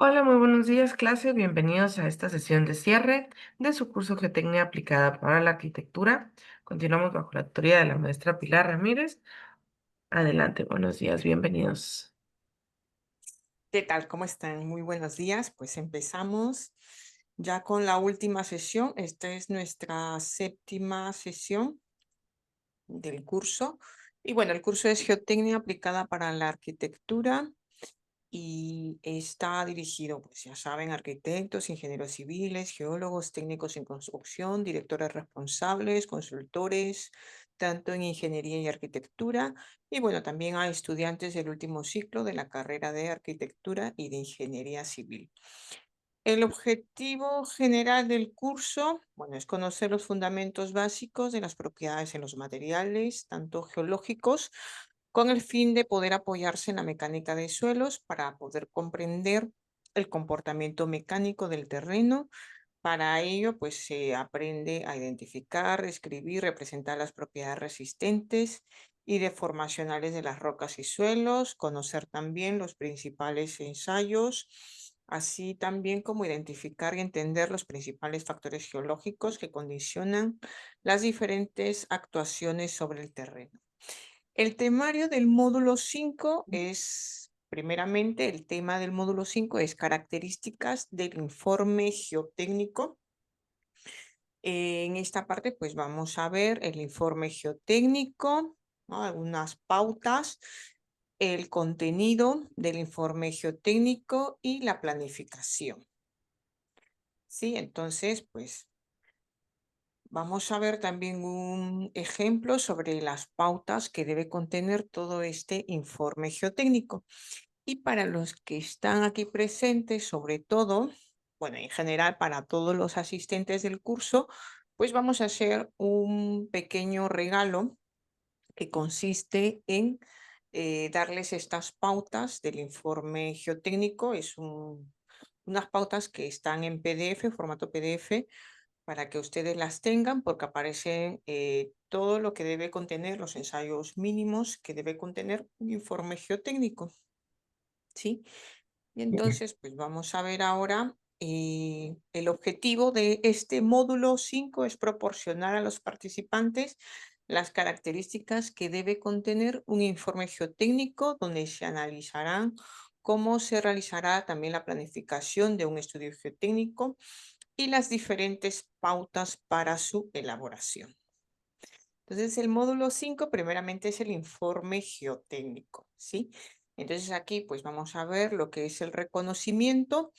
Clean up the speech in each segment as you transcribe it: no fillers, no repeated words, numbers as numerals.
Hola, muy buenos días, clase. Bienvenidos a esta sesión de cierre de su curso Geotecnia aplicada para la arquitectura. Continuamos bajo la tutoría de la maestra Pilar Ramírez. Adelante, buenos días, bienvenidos. ¿Qué tal? ¿Cómo están? Muy buenos días. Pues empezamos ya con la última sesión. Esta es nuestra séptima sesión del curso. Y bueno, el curso es Geotecnia aplicada para la arquitectura y está dirigido, pues ya saben, arquitectos, ingenieros civiles, geólogos, técnicos en construcción, directores responsables, consultores, tanto en ingeniería y arquitectura, y bueno, también a estudiantes del último ciclo de la carrera de arquitectura y de ingeniería civil. El objetivo general del curso, bueno, es conocer los fundamentos básicos de las propiedades en los materiales, tanto geológicos, con el fin de poder apoyarse en la mecánica de suelos para poder comprender el comportamiento mecánico del terreno. Para ello, pues se aprende a identificar, escribir, representar las propiedades resistentes y deformacionales de las rocas y suelos, conocer también los principales ensayos, así también como identificar y entender los principales factores geológicos que condicionan las diferentes actuaciones sobre el terreno. El temario del módulo 5 es, primeramente, el tema del módulo 5 es características del informe geotécnico. En esta parte, pues vamos a ver el informe geotécnico, ¿no? Algunas pautas, el contenido del informe geotécnico y la planificación. Sí, entonces, pues vamos a ver también un ejemplo sobre las pautas que debe contener todo este informe geotécnico. Y para los que están aquí presentes, sobre todo, bueno, en general para todos los asistentes del curso, pues vamos a hacer un pequeño regalo que consiste en darles estas pautas del informe geotécnico. Unas pautas que están en PDF, formato PDF, para que ustedes las tengan, porque aparece todo lo que debe contener, los ensayos mínimos que debe contener un informe geotécnico. ¿Sí? Y Bien. entonces, pues vamos a ver ahora, el objetivo de este módulo 5 es proporcionar a los participantes las características que debe contener un informe geotécnico donde se analizarán cómo se realizará también la planificación de un estudio geotécnico y las diferentes pautas para su elaboración. Entonces, el módulo 5 primeramente es el informe geotécnico, ¿sí? Entonces aquí pues vamos a ver lo que es el reconocimiento.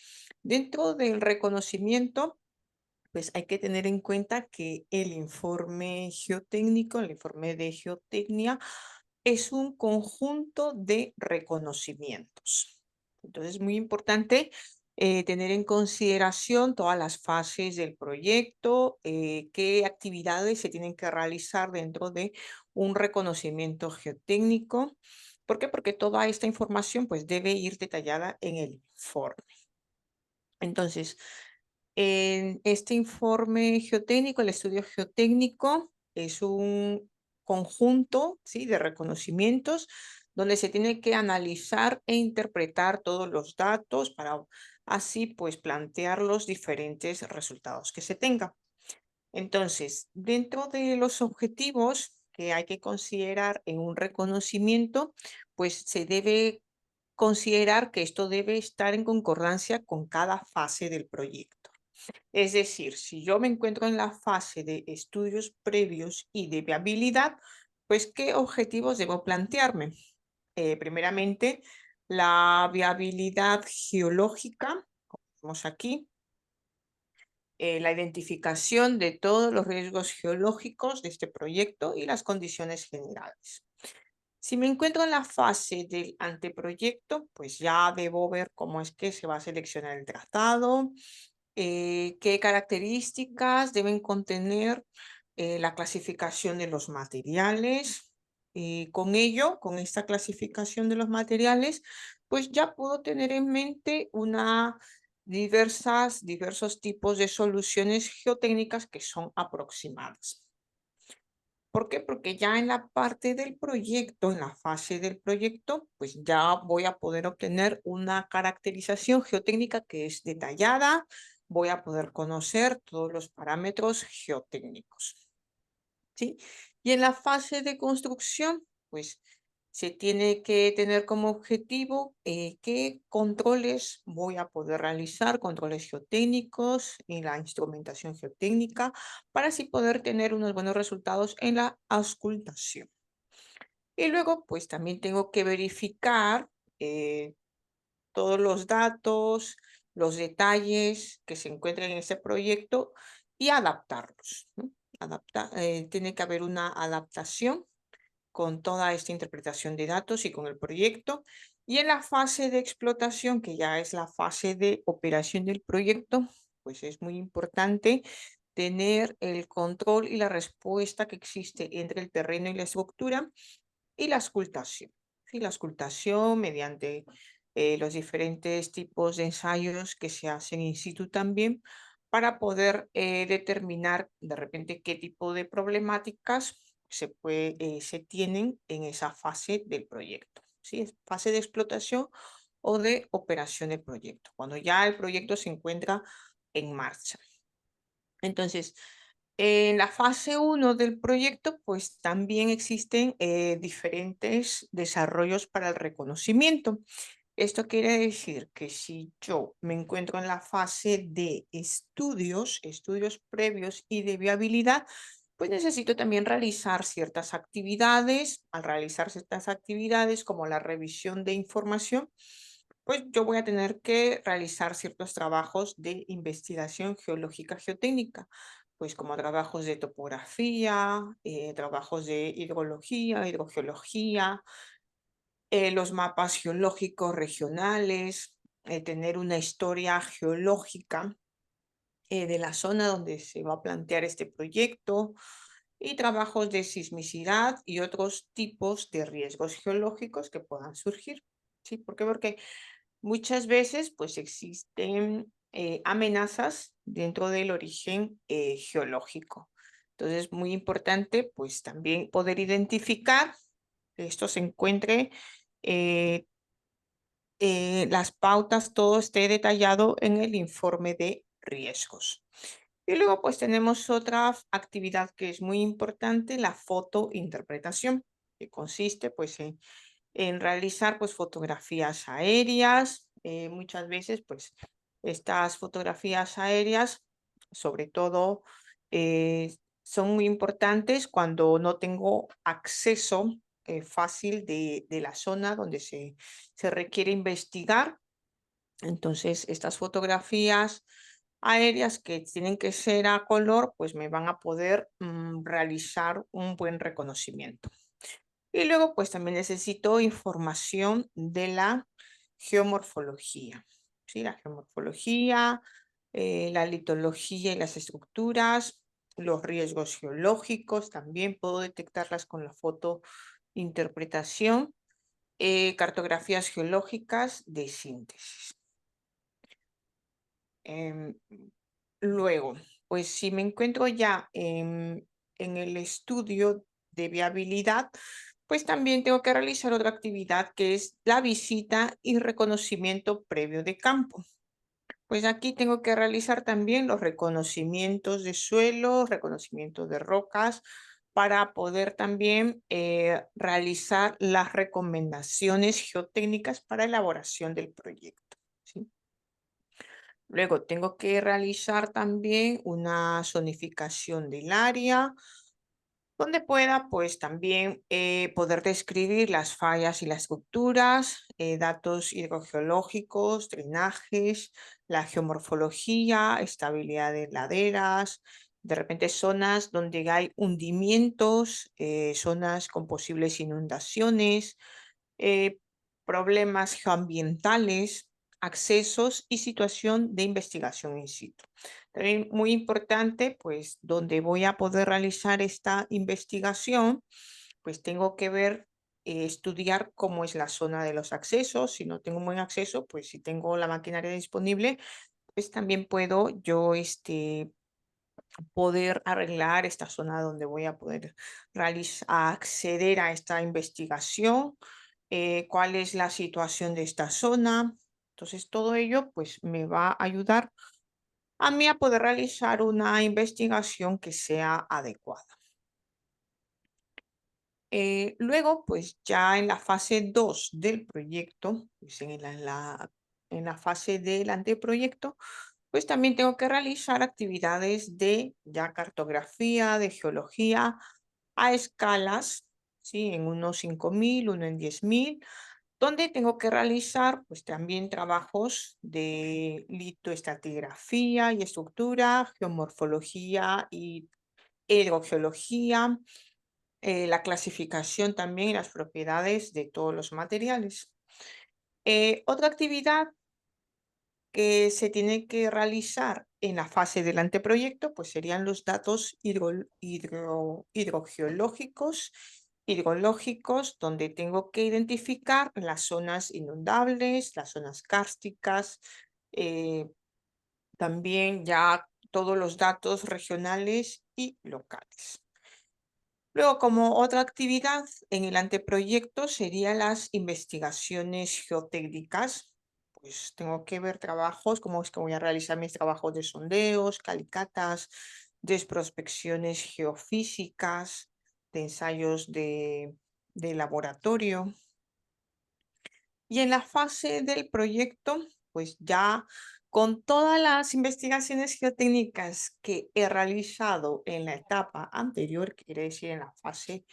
Dentro del reconocimiento, pues hay que tener en cuenta que el informe geotécnico, el informe de geotecnia, es un conjunto de reconocimientos. Entonces, es muy importante tener en consideración todas las fases del proyecto, qué actividades se tienen que realizar dentro de un reconocimiento geotécnico. ¿Por qué? Porque toda esta información pues, debe ir detallada en el informe. Entonces, en este informe geotécnico, el estudio geotécnico es un conjunto, ¿sí?, de reconocimientos donde se tiene que analizar e interpretar todos los datos para así pues plantear los diferentes resultados que se tengan. Entonces, dentro de los objetivos que hay que considerar en un reconocimiento, pues se debe considerar que esto debe estar en concordancia con cada fase del proyecto. Es decir, si yo me encuentro en la fase de estudios previos y de viabilidad, pues ¿qué objetivos debo plantearme? Primeramente, la viabilidad geológica, como vemos aquí, la identificación de todos los riesgos geológicos de este proyecto y las condiciones generales. Si me encuentro en la fase del anteproyecto, pues ya debo ver cómo es que se va a seleccionar el trazado, qué características deben contener la clasificación de los materiales. Y con ello, con esta clasificación de los materiales, pues ya puedo tener en mente diversos tipos de soluciones geotécnicas que son aproximadas. ¿Por qué? Porque ya en la parte del proyecto, en la fase del proyecto, pues ya voy a poder obtener una caracterización geotécnica que es detallada, voy a poder conocer todos los parámetros geotécnicos, ¿sí? Y en la fase de construcción, pues se tiene que tener como objetivo qué controles voy a poder realizar, controles geotécnicos y la instrumentación geotécnica, para así poder tener unos buenos resultados en la auscultación. Y luego, pues también tengo que verificar eh, todos los datos, los detalles que se encuentran en ese proyecto y adaptarlos, ¿no? Tiene que haber una adaptación con toda esta interpretación de datos y con el proyecto. Y en la fase de explotación, que ya es la fase de operación del proyecto, pues es muy importante tener el control y la respuesta que existe entre el terreno y la estructura y la auscultación. Sí, la auscultación mediante los diferentes tipos de ensayos que se hacen in situ también para poder determinar de repente qué tipo de problemáticas se tienen en esa fase del proyecto. ¿Sí? Es fase de explotación o de operación del proyecto, cuando ya el proyecto se encuentra en marcha. Entonces, en la fase uno del proyecto, pues también existen diferentes desarrollos para el reconocimiento. Esto quiere decir que si yo me encuentro en la fase de estudios, estudios previos y de viabilidad, pues necesito también realizar ciertas actividades. Al realizar ciertas actividades como la revisión de información, pues yo voy a tener que realizar ciertos trabajos de investigación geológica geotécnica, pues como trabajos de topografía, trabajos de hidrología, hidrogeología, los mapas geológicos regionales, tener una historia geológica de la zona donde se va a plantear este proyecto y trabajos de sismicidad y otros tipos de riesgos geológicos que puedan surgir. ¿Sí? ¿Por qué? Porque muchas veces pues existen amenazas dentro del origen geológico. Entonces, muy importante pues también poder identificar que esto se encuentre eh, las pautas, todo esté detallado en el informe de riesgos. Y luego pues tenemos otra actividad que es muy importante, la fotointerpretación, que consiste pues en realizar pues fotografías aéreas. Muchas veces pues estas fotografías aéreas, sobre todo, son muy importantes cuando no tengo acceso fácil de la zona donde se requiere investigar. Entonces, estas fotografías aéreas que tienen que ser a color, pues me van a poder realizar un buen reconocimiento. Y luego, pues también necesito información de la geomorfología. ¿Sí? La geomorfología, la litología y las estructuras, los riesgos geológicos, también puedo detectarlas con la fotointerpretación, cartografías geológicas de síntesis. Em, Luego, pues si me encuentro ya en el estudio de viabilidad, pues también tengo que realizar otra actividad que es la visita y reconocimiento previo de campo. Pues aquí tengo que realizar también los reconocimientos de suelo, reconocimientos de rocas, para poder también realizar las recomendaciones geotécnicas para elaboración del proyecto. ¿Sí? Luego tengo que realizar también una zonificación del área, donde pueda pues también poder describir las fallas y las estructuras, datos hidrogeológicos, drenajes, la geomorfología, estabilidad de laderas, de repente zonas donde hay hundimientos, zonas con posibles inundaciones, eh, problemas geoambientales, accesos y situación de investigación in situ. También muy importante, pues donde voy a poder realizar esta investigación, pues tengo que ver, estudiar cómo es la zona de los accesos. Si no tengo un buen acceso, pues si tengo la maquinaria disponible, pues también puedo yo poder arreglar esta zona donde voy a poder acceder a esta investigación, cuál es la situación de esta zona. Entonces, todo ello pues me va a ayudar a mí a poder realizar una investigación que sea adecuada. Luego, pues ya en la fase 2 del proyecto, pues en la fase del anteproyecto, pues también tengo que realizar actividades de ya cartografía, de geología a escalas, ¿sí? En unos 5.000, uno en 10.000, donde tengo que realizar pues también trabajos de litoestratigrafía y estructura, geomorfología y hidrogeología, la clasificación también y las propiedades de todos los materiales. Otra actividad que se tiene que realizar en la fase del anteproyecto, pues serían los datos hidrogeológicos, hidrológicos, donde tengo que identificar las zonas inundables, las zonas kársticas, eh, también ya todos los datos regionales y locales. Luego, como otra actividad en el anteproyecto serían las investigaciones geotécnicas. Pues tengo que ver trabajos, cómo es que voy a realizar mis trabajos de sondeos, calicatas, de prospecciones geofísicas, de ensayos de laboratorio. Y en la fase del proyecto, pues ya con todas las investigaciones geotécnicas que he realizado en la etapa anterior, que quiere decir en la fase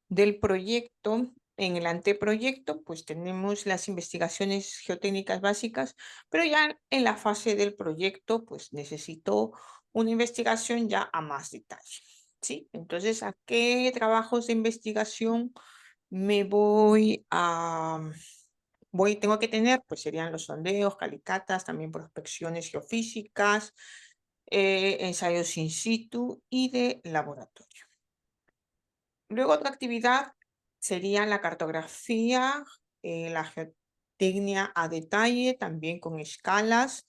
del proyecto, en el anteproyecto, pues tenemos las investigaciones geotécnicas básicas, pero ya en la fase del proyecto, pues necesito una investigación ya a más detalle, ¿sí? Entonces, ¿a qué trabajos de investigación me tengo que tener? Pues serían los sondeos, calicatas, también prospecciones geofísicas, ensayos in situ y de laboratorio. Luego otra actividad sería la cartografía, la geotecnia a detalle, también con escalas,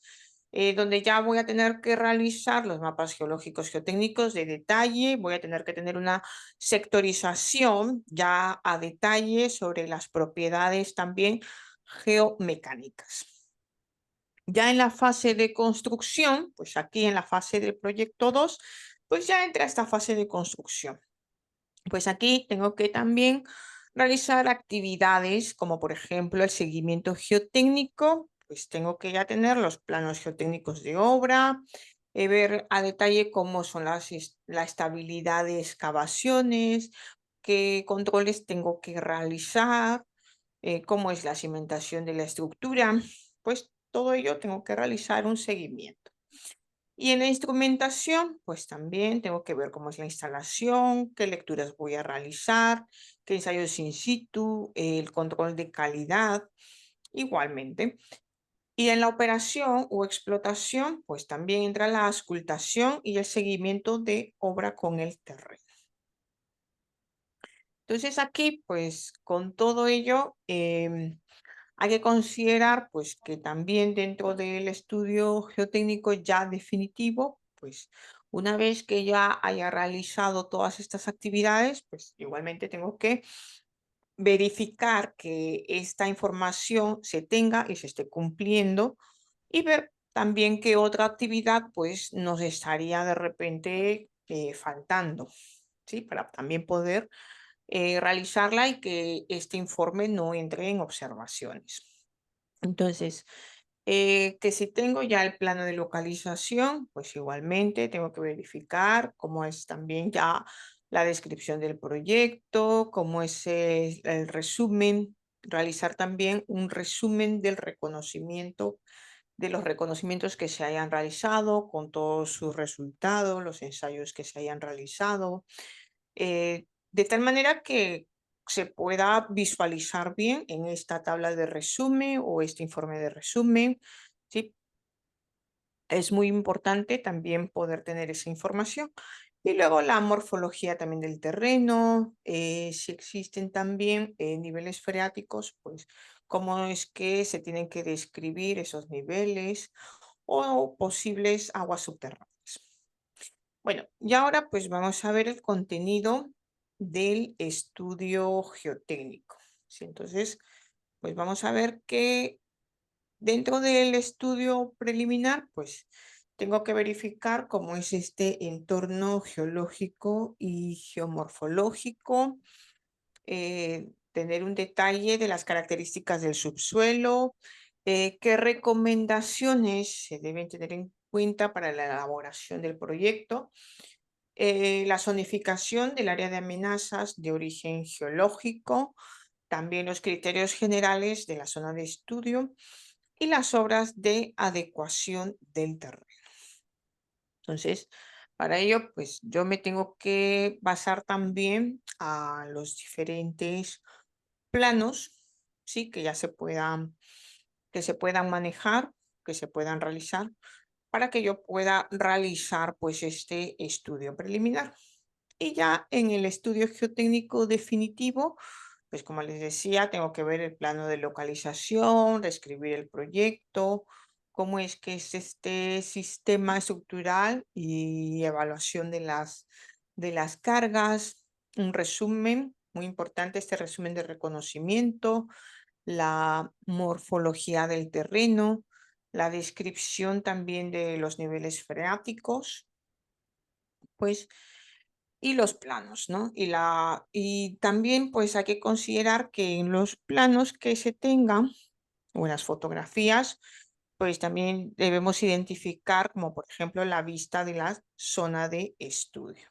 donde ya voy a tener que realizar los mapas geológicos geotécnicos de detalle, voy a tener que tener una sectorización ya a detalle sobre las propiedades también geomecánicas. Ya en la fase de construcción, pues aquí en la fase del proyecto 2, pues ya entra esta fase de construcción. Pues aquí tengo que también realizar actividades como por ejemplo el seguimiento geotécnico, pues tengo que ya tener los planos geotécnicos de obra, ver a detalle cómo son la estabilidad de excavaciones, qué controles tengo que realizar, cómo es la cimentación de la estructura, pues todo ello tengo que realizar un seguimiento. Y en la instrumentación, pues también tengo que ver cómo es la instalación, qué lecturas voy a realizar, qué ensayos in situ, el control de calidad, igualmente. Y en la operación o explotación, pues también entra la auscultación y el seguimiento de obra con el terreno. Entonces aquí, pues con todo ello, hay que considerar pues que también dentro del estudio geotécnico ya definitivo, pues una vez que ya haya realizado todas estas actividades, pues igualmente tengo que verificar que esta información se tenga y se esté cumpliendo y ver también qué otra actividad pues nos estaría de repente faltando, ¿sí? Para también poder realizarla y que este informe no entre en observaciones. Entonces, que si tengo ya el plano de localización, pues igualmente tengo que verificar cómo es también ya la descripción del proyecto, cómo es el resumen, realizar también un resumen del reconocimiento, de los reconocimientos que se hayan realizado, con todos sus resultados, los ensayos que se hayan realizado, de tal manera que se pueda visualizar bien en esta tabla de resumen o este informe de resumen, ¿sí? Es muy importante también poder tener esa información. Y luego la morfología también del terreno, si existen también niveles freáticos, pues cómo es que se tienen que describir esos niveles o posibles aguas subterráneas. Bueno, y ahora pues vamos a ver el contenido del estudio geotécnico. ¿Sí? Entonces, pues vamos a ver que dentro del estudio preliminar, pues tengo que verificar cómo es este entorno geológico y geomorfológico, tener un detalle de las características del subsuelo, qué recomendaciones se deben tener en cuenta para la elaboración del proyecto, la zonificación del área de amenazas de origen geológico, también los criterios generales de la zona de estudio y las obras de adecuación del terreno. Entonces, para ello, pues yo me tengo que basar también a los diferentes planos, sí, que se puedan manejar, que se puedan realizar, para que yo pueda realizar pues este estudio preliminar. Y ya en el estudio geotécnico definitivo, pues como les decía, tengo que ver el plano de localización, describir el proyecto, cómo es que es este sistema estructural y evaluación de las cargas, un resumen, muy importante este resumen de reconocimiento, la morfología del terreno, la descripción también de los niveles freáticos, pues y los planos, ¿no? Y también pues hay que considerar que en los planos que se tengan o en las fotografías, pues también debemos identificar como por ejemplo la vista de la zona de estudio.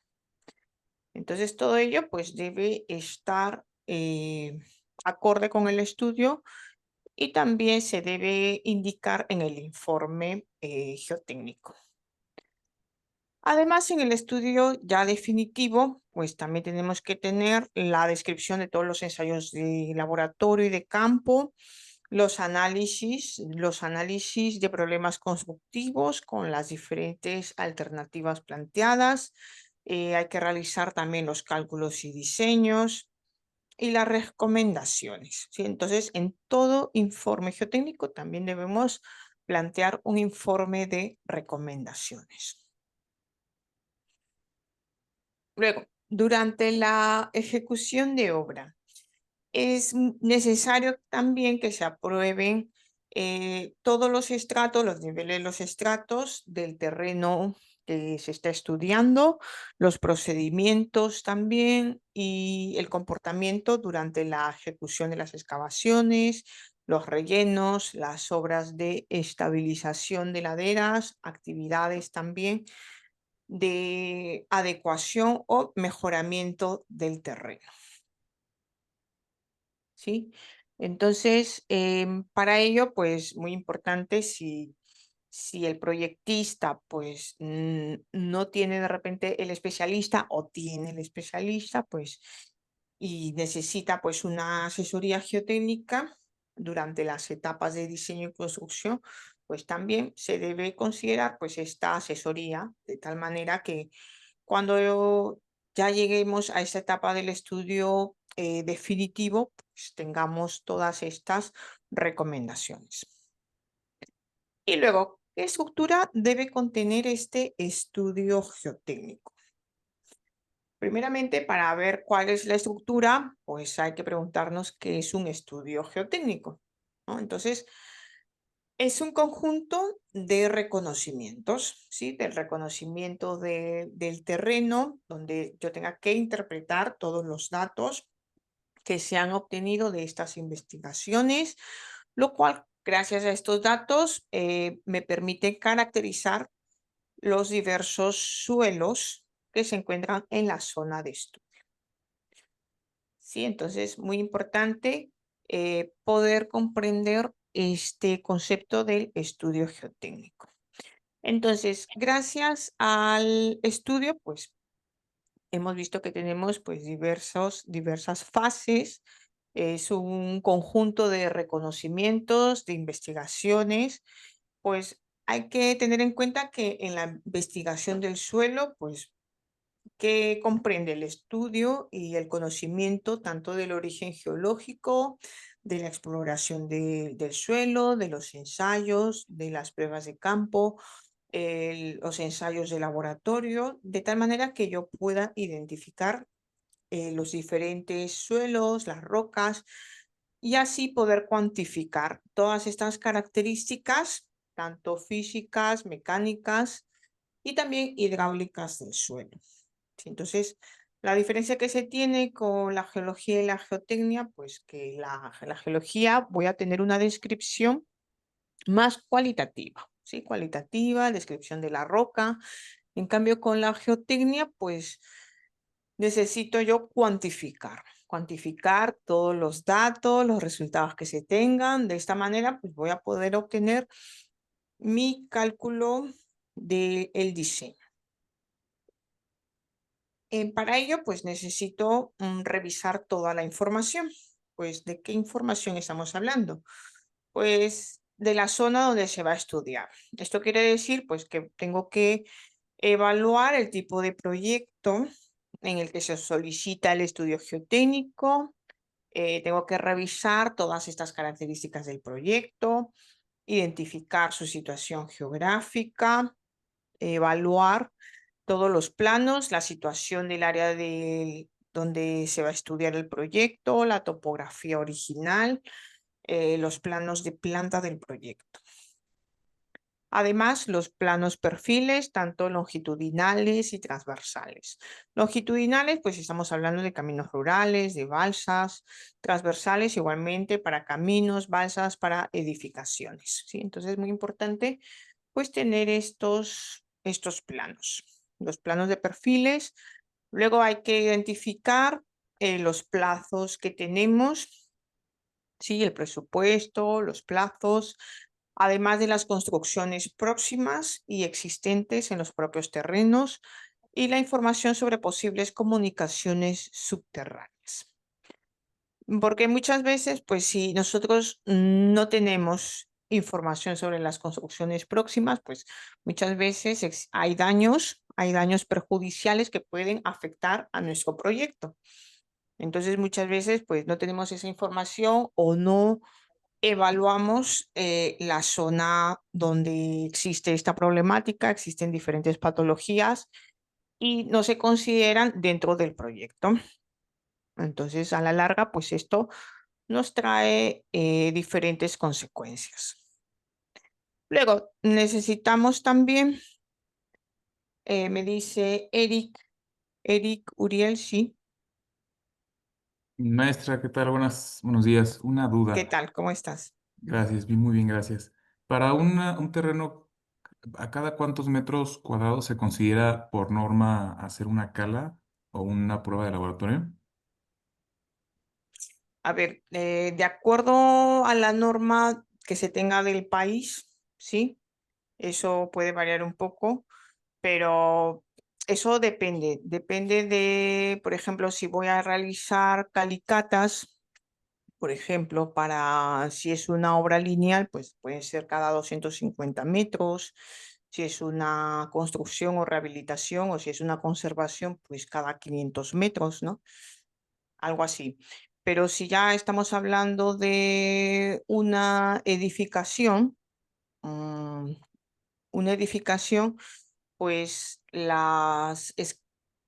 Entonces todo ello pues debe estar acorde con el estudio y también se debe indicar en el informe geotécnico. Además, en el estudio ya definitivo, pues también tenemos que tener la descripción de todos los ensayos de laboratorio y de campo, los análisis de problemas constructivos con las diferentes alternativas planteadas. Hay que realizar también los cálculos y diseños y las recomendaciones, ¿sí? Entonces, en todo informe geotécnico también debemos plantear un informe de recomendaciones. Luego, durante la ejecución de obra, es necesario también que se aprueben todos los estratos, los niveles de los estratos del terreno que se está estudiando, los procedimientos también y el comportamiento durante la ejecución de las excavaciones, los rellenos, las obras de estabilización de laderas, actividades también de adecuación o mejoramiento del terreno, ¿sí? Entonces, para ello, pues muy importante si el proyectista pues no tiene de repente el especialista o tiene el especialista, pues y necesita pues una asesoría geotécnica durante las etapas de diseño y construcción, pues también se debe considerar pues esta asesoría de tal manera que cuando ya lleguemos a esta etapa del estudio definitivo, pues tengamos todas estas recomendaciones. Y luego, ¿qué estructura debe contener este estudio geotécnico? Primeramente, para ver cuál es la estructura, pues hay que preguntarnos qué es un estudio geotécnico, ¿no? Entonces, es un conjunto de reconocimientos, ¿sí? Del reconocimiento del terreno, donde yo tenga que interpretar todos los datos que se han obtenido de estas investigaciones, lo cual, gracias a estos datos, me permite caracterizar los diversos suelos que se encuentran en la zona de estudio. Sí, entonces, muy importante poder comprender este concepto del estudio geotécnico. Entonces, gracias al estudio, pues hemos visto que tenemos pues diversas fases. Es un conjunto de reconocimientos, de investigaciones. Pues hay que tener en cuenta que en la investigación del suelo, pues que comprende el estudio y el conocimiento tanto del origen geológico, de la exploración del suelo, de los ensayos, de las pruebas de campo, los ensayos de laboratorio, de tal manera que yo pueda identificar los diferentes suelos, las rocas, y así poder cuantificar todas estas características, tanto físicas, mecánicas y también hidráulicas del suelo. Sí, entonces, la diferencia que se tiene con la geología y la geotecnia, pues que la geología voy a tener una descripción más cualitativa, ¿sí? Cualitativa, descripción de la roca. En cambio, con la geotecnia, pues necesito yo cuantificar todos los datos, los resultados que se tengan. De esta manera, pues voy a poder obtener mi cálculo del diseño. Para ello, pues necesito revisar toda la información. Pues, ¿de qué información estamos hablando? Pues de la zona donde se va a estudiar. Esto quiere decir, pues, que tengo que evaluar el tipo de proyecto en el que se solicita el estudio geotécnico. Tengo que revisar todas estas características del proyecto, identificar su situación geográfica, evaluar todos los planos, la situación del área donde se va a estudiar el proyecto, la topografía original, los planos de planta del proyecto. Además, los planos perfiles, tanto longitudinales y transversales. Longitudinales, pues estamos hablando de caminos rurales, de balsas, transversales igualmente para caminos, balsas, para edificaciones, ¿sí? Entonces es muy importante pues tener estos planos, los planos de perfiles. Luego hay que identificar los plazos que tenemos, ¿sí? El presupuesto, los plazos, además de las construcciones próximas y existentes en los propios terrenos y la información sobre posibles comunicaciones subterráneas. Porque muchas veces, pues si nosotros no tenemos información sobre las construcciones próximas, pues muchas veces hay daños perjudiciales que pueden afectar a nuestro proyecto. Entonces, muchas veces, pues no tenemos esa información o no evaluamos la zona donde existe esta problemática, existen diferentes patologías y no se consideran dentro del proyecto. Entonces, a la larga, pues esto nos trae diferentes consecuencias. Luego, necesitamos también, me dice Eric Uriel, sí. Maestra, ¿qué tal? Buenos días. Una ¿Qué duda. tal? ¿Cómo estás? Gracias, muy bien, gracias. Para un terreno, ¿a cada cuántos metros cuadrados se considera por norma hacer una cala o una prueba de laboratorio? A ver, de acuerdo a la norma que se tenga del país, ¿sí? Eso puede variar un poco, pero eso depende de, por ejemplo, si voy a realizar calicatas, por ejemplo, para si es una obra lineal, pues puede ser cada 250 metros, si es una construcción o rehabilitación o si es una conservación, pues cada 500 metros, ¿no? Algo así. Pero si ya estamos hablando de mm, una edificación, pues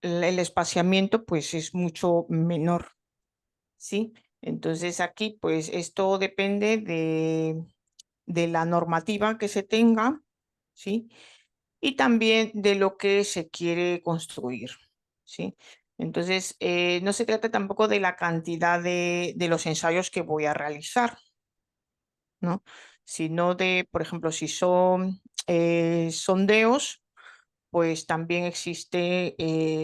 el espaciamiento pues es mucho menor, ¿sí? Entonces aquí pues esto depende de la normativa que se tenga, ¿sí? Y también de lo que se quiere construir, ¿sí? Entonces, no se trata tampoco de la cantidad de los ensayos que voy a realizar, ¿no? Sino de, por ejemplo, si son sondeos, pues también existe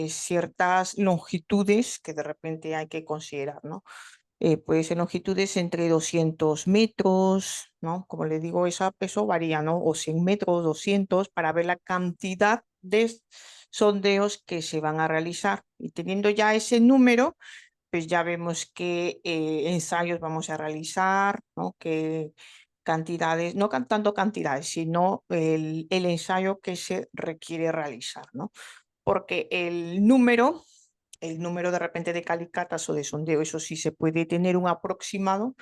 ciertas longitudes que de repente hay que considerar, ¿no? Puede ser longitudes entre 200 metros, ¿no? Como le digo, eso varía, ¿no? O 100 metros, 200, para ver la cantidad de sondeos que se van a realizar. Y teniendo ya ese número, pues ya vemos qué ensayos vamos a realizar, ¿no? Qué cantidades, no tanto cantidades, sino el ensayo que se requiere realizar, ¿no? Porque el número de repente de calicatas o de sondeo, eso sí se puede tener un aproximado,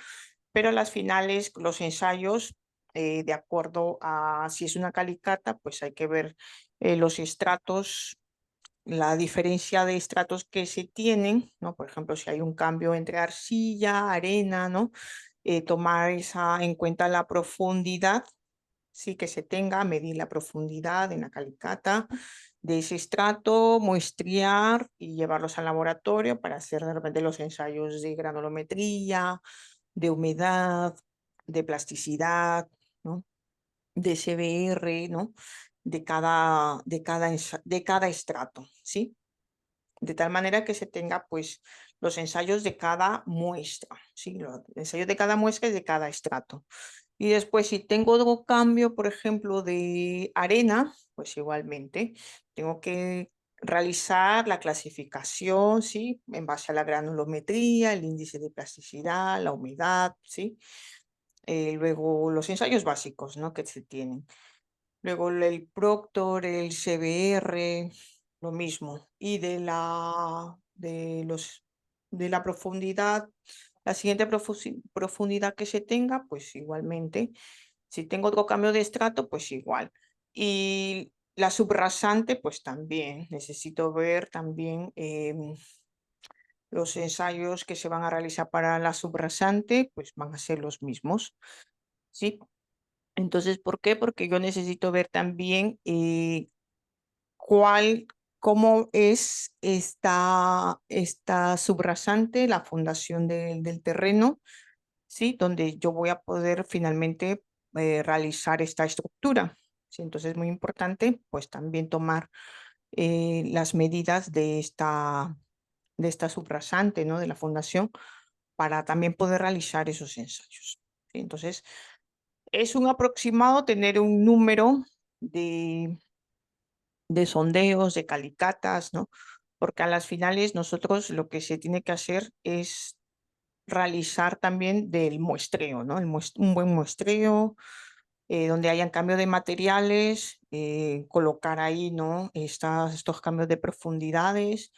pero a las finales los ensayos de acuerdo a si es una calicata, pues hay que ver los estratos, la diferencia de estratos que se tienen, ¿no? Por ejemplo, si hay un cambio entre arcilla, arena, ¿no? Tomar en cuenta la profundidad, sí, que se tenga, medir la profundidad en la calicata de ese estrato, muestrear y llevarlos al laboratorio para hacer de repente los ensayos de granulometría, de humedad, de plasticidad, ¿no? De CBR, ¿no? De cada estrato, ¿sí? De tal manera que se tenga, pues, los ensayos de cada muestra, ¿sí? Los ensayos de cada muestra y de cada estrato. Y después, si tengo otro cambio, por ejemplo, de arena, pues igualmente tengo que realizar la clasificación, ¿sí? En base a la granulometría, el índice de plasticidad, la humedad, ¿sí? Luego los ensayos básicos, ¿no? Que se tienen. Luego el Proctor, el CBR, lo mismo. Y de la profundidad, la siguiente profundidad que se tenga, pues igualmente. Si tengo otro cambio de estrato, pues igual. Y la subrasante, pues también. Necesito ver también los ensayos que se van a realizar para la subrasante, pues van a ser los mismos, ¿sí? Entonces, ¿por qué? Porque yo necesito ver también cómo es esta subrasante, la fundación del terreno, ¿sí? Donde yo voy a poder finalmente realizar esta estructura, ¿sí? Entonces es muy importante, pues también tomar las medidas de esta subrasante, ¿no? De la fundación, para también poder realizar esos ensayos, ¿sí? Entonces, es un aproximado tener un número de sondeos, de calicatas, ¿no? Porque a las finales nosotros lo que se tiene que hacer es realizar también del muestreo, ¿no? Un buen muestreo, donde hayan cambio de materiales, colocar ahí, ¿no? Estos cambios de profundidades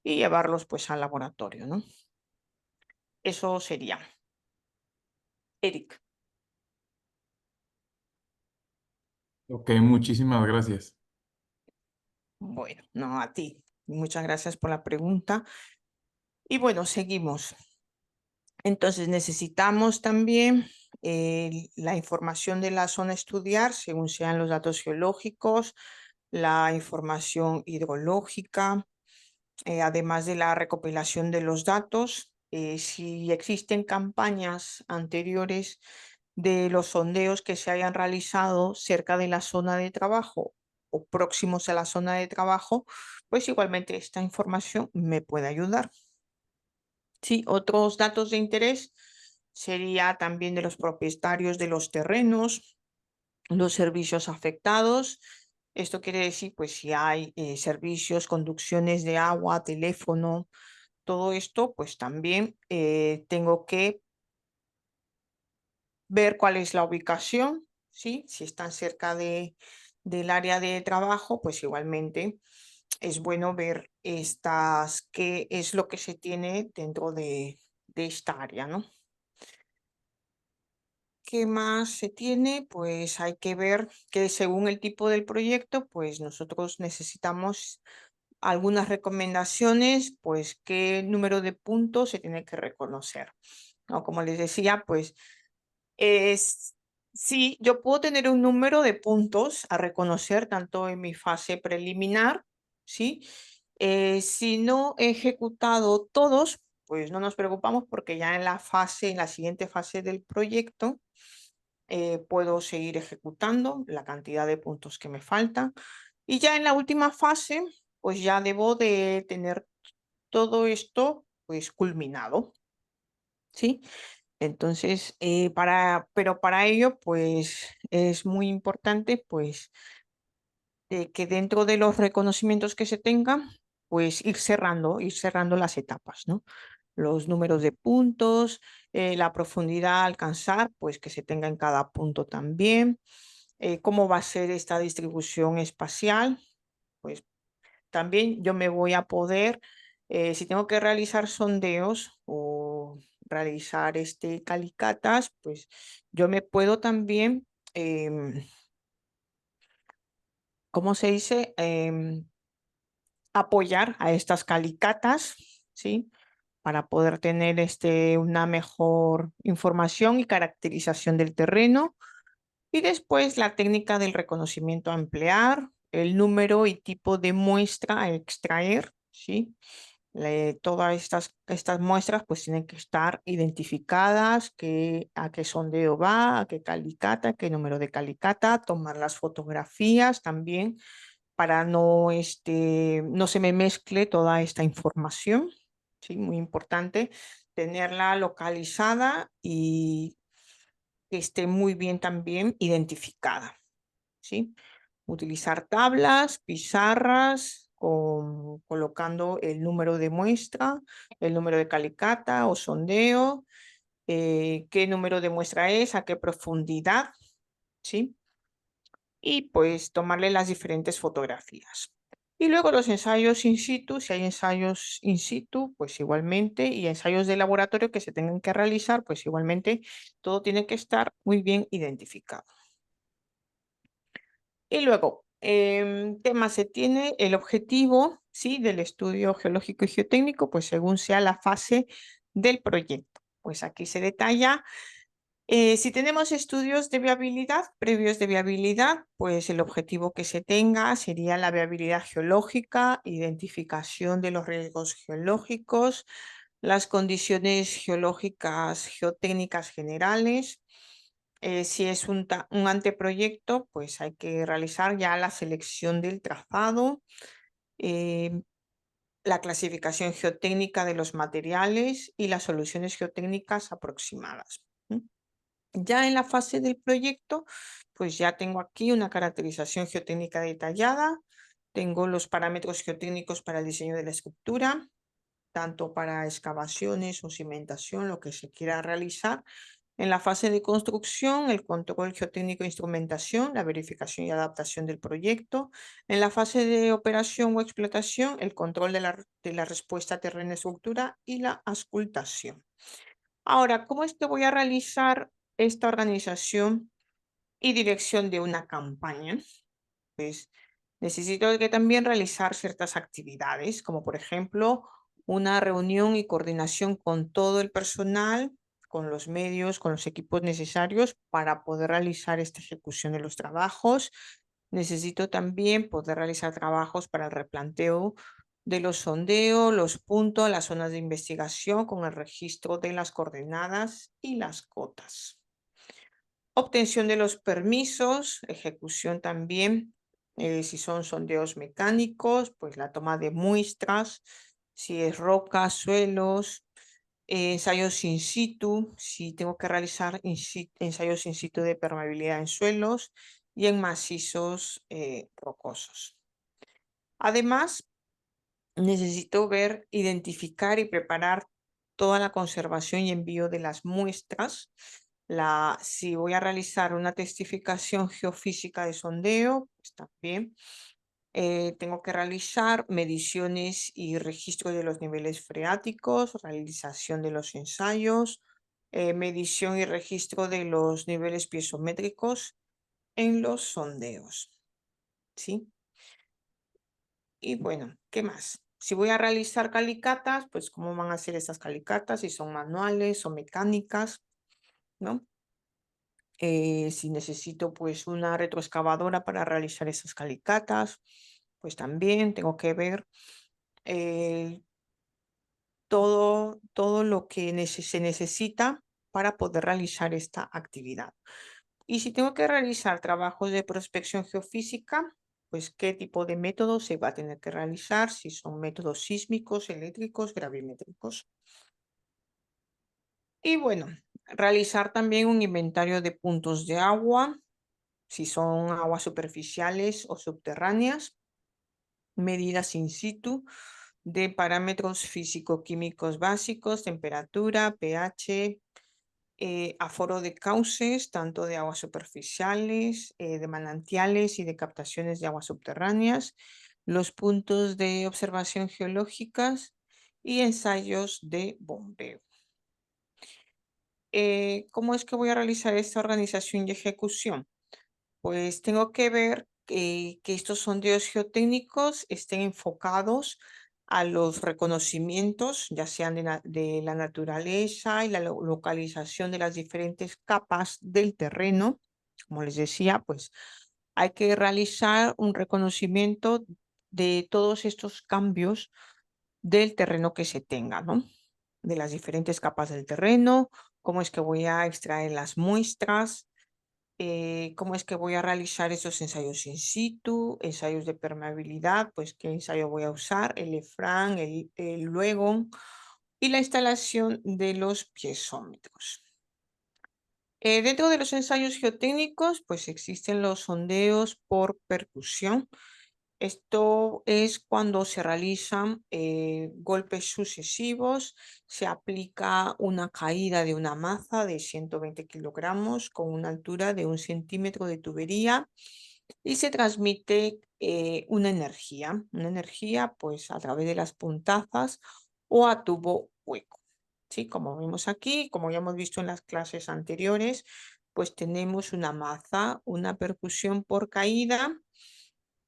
y llevarlos pues al laboratorio, ¿no? Eso sería. Eric. Ok, muchísimas gracias. Bueno, no, a ti. Muchas gracias por la pregunta. Y bueno, seguimos. Entonces necesitamos también la información de la zona a estudiar, según sean los datos geológicos, la información hidrológica, además de la recopilación de los datos. Si existen campañas anteriores de los sondeos que se hayan realizado cerca de la zona de trabajo o próximos a la zona de trabajo, pues igualmente esta información me puede ayudar. Sí, otros datos de interés sería también de los propietarios de los terrenos, los servicios afectados. Esto quiere decir, pues, si hay servicios, conducciones de agua, teléfono, todo esto, pues también tengo que ver cuál es la ubicación, ¿sí? Si están cerca del área de trabajo, pues igualmente es bueno ver qué es lo que se tiene dentro de esta área, ¿no? ¿Qué más se tiene? Pues hay que ver que según el tipo del proyecto, pues nosotros necesitamos algunas recomendaciones, pues qué número de puntos se tiene que reconocer, ¿no? Como les decía, pues sí, yo puedo tener un número de puntos a reconocer tanto en mi fase preliminar, ¿sí? Si no he ejecutado todos, pues no nos preocupamos porque ya en la siguiente fase del proyecto, puedo seguir ejecutando la cantidad de puntos que me faltan. Y ya en la última fase, pues ya debo de tener todo esto pues culminado, ¿sí? Entonces, pero para ello, pues es muy importante, pues, que dentro de los reconocimientos que se tengan, pues ir cerrando las etapas, ¿no? Los números de puntos, la profundidad a alcanzar, pues que se tenga en cada punto también, cómo va a ser esta distribución espacial, pues también yo me voy a poder, si tengo que realizar sondeos o realizar calicatas, pues yo me puedo también ¿cómo se dice? Apoyar a estas calicatas, ¿sí? Para poder tener una mejor información y caracterización del terreno. Y después la técnica del reconocimiento a emplear, el número y tipo de muestra a extraer, ¿sí? Todas estas muestras pues tienen que estar identificadas, a qué sondeo va, a qué calicata, qué número de calicata, tomar las fotografías también para no se me mezcle toda esta información, ¿sí? Muy importante tenerla localizada y que esté muy bien también identificada, ¿sí? Utilizar tablas, pizarras, colocando el número de muestra, el número de calicata o sondeo, qué número de muestra es, a qué profundidad, ¿sí? Y pues tomarle las diferentes fotografías. Y luego los ensayos in situ, si hay ensayos in situ, pues igualmente, y ensayos de laboratorio que se tengan que realizar, pues igualmente todo tiene que estar muy bien identificado. Y luego, ¿qué más se tiene? El objetivo, ¿sí? Del estudio geológico y geotécnico, pues según sea la fase del proyecto. Pues aquí se detalla. Si tenemos estudios de viabilidad, previos de viabilidad, pues el objetivo que se tenga sería la viabilidad geológica, identificación de los riesgos geológicos, las condiciones geológicas geotécnicas generales. Si es un anteproyecto, pues hay que realizar ya la selección del trazado, la clasificación geotécnica de los materiales y las soluciones geotécnicas aproximadas. Ya en la fase del proyecto, pues ya tengo aquí una caracterización geotécnica detallada, tengo los parámetros geotécnicos para el diseño de la estructura, tanto para excavaciones o cimentación, lo que se quiera realizar. En la fase de construcción, el control geotécnico de instrumentación, la verificación y adaptación del proyecto. En la fase de operación o explotación, el control de la respuesta terreno-estructura y la auscultación. Ahora, ¿cómo es que voy a realizar esta organización y dirección de una campaña? Pues necesito que también realizar ciertas actividades, como por ejemplo una reunión y coordinación con todo el personal, con los medios, con los equipos necesarios para poder realizar esta ejecución de los trabajos. Necesito también poder realizar trabajos para el replanteo de los sondeos, los puntos, las zonas de investigación con el registro de las coordenadas y las cotas. Obtención de los permisos, ejecución también, si son sondeos mecánicos, pues la toma de muestras, si es roca, suelos, ensayos in situ, si tengo que realizar ensayos in situ de permeabilidad en suelos y en macizos rocosos. Además, necesito ver, identificar y preparar toda la conservación y envío de las muestras. Si voy a realizar una testificación geofísica de sondeo, pues también tengo que realizar mediciones y registro de los niveles freáticos, realización de los ensayos, medición y registro de los niveles piezométricos en los sondeos. ¿Sí? Y bueno, ¿qué más? Si voy a realizar calicatas, pues cómo van a ser estas calicatas, si son manuales o mecánicas, ¿no? Si necesito pues una retroexcavadora para realizar esas calicatas, pues también tengo que ver todo lo que se necesita para poder realizar esta actividad. Y si tengo que realizar trabajos de prospección geofísica, pues qué tipo de método se va a tener que realizar, si son métodos sísmicos, eléctricos, gravimétricos. Y bueno, realizar también un inventario de puntos de agua, si son aguas superficiales o subterráneas, medidas in situ de parámetros físico-químicos básicos, temperatura, pH, aforo de cauces, tanto de aguas superficiales, de manantiales y de captaciones de aguas subterráneas, los puntos de observación geológicas y ensayos de bombeo. ¿Cómo es que voy a realizar esta organización y ejecución? pues tengo que ver que estos sondeos geotécnicos estén enfocados a los reconocimientos, ya sean de la naturaleza y la localización de las diferentes capas del terreno. Como les decía, pues hay que realizar un reconocimiento de todos estos cambios del terreno que se tenga, ¿no? De las diferentes capas del terreno, cómo es que voy a extraer las muestras, cómo es que voy a realizar esos ensayos in situ, ensayos de permeabilidad, pues qué ensayo voy a usar, el EFRAN, el LUEGON y la instalación de los piezómetros. Dentro de los ensayos geotécnicos, pues existen los sondeos por percusión. Esto es cuando se realizan golpes sucesivos, se aplica una caída de una maza de 120 kilogramos con una altura de 1 centímetro de tubería y se transmite una energía pues a través de las puntazas o a tubo hueco. ¿Sí? Como vemos aquí, como ya hemos visto en las clases anteriores, pues tenemos una maza, una percusión por caída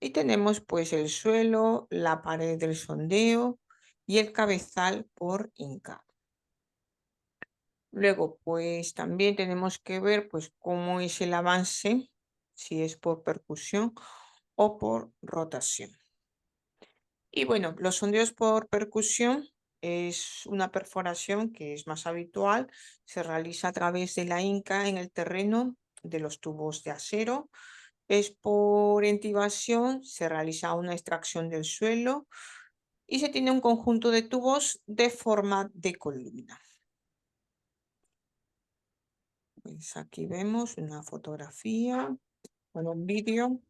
y tenemos pues el suelo, la pared del sondeo y el cabezal por hincado. Luego pues también tenemos que ver pues cómo es el avance, si es por percusión o por rotación. Y bueno, los sondeos por percusión es una perforación que es más habitual, se realiza a través de la hinca en el terreno de los tubos de acero. Es por entibación, se realiza una extracción del suelo y se tiene un conjunto de tubos de forma de columna. Pues aquí vemos una fotografía, bueno, un vídeo.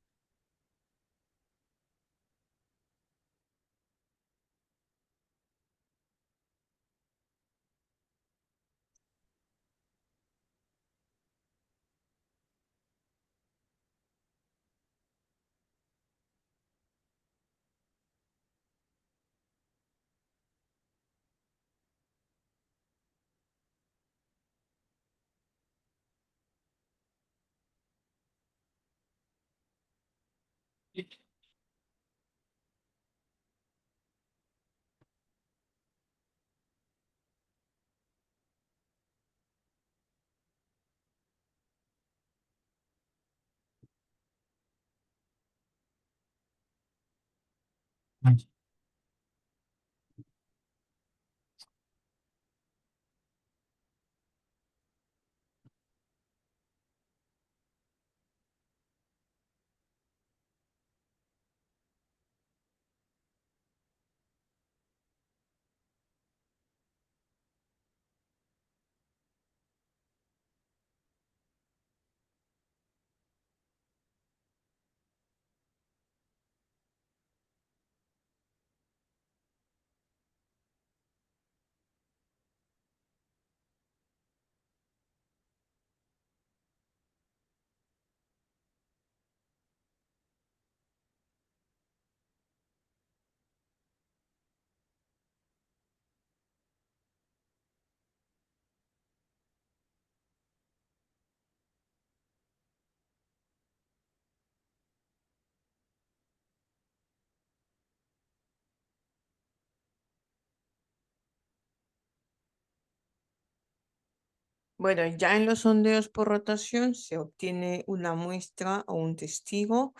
Bueno, ya en los sondeos por rotación se obtiene una muestra o un testigo.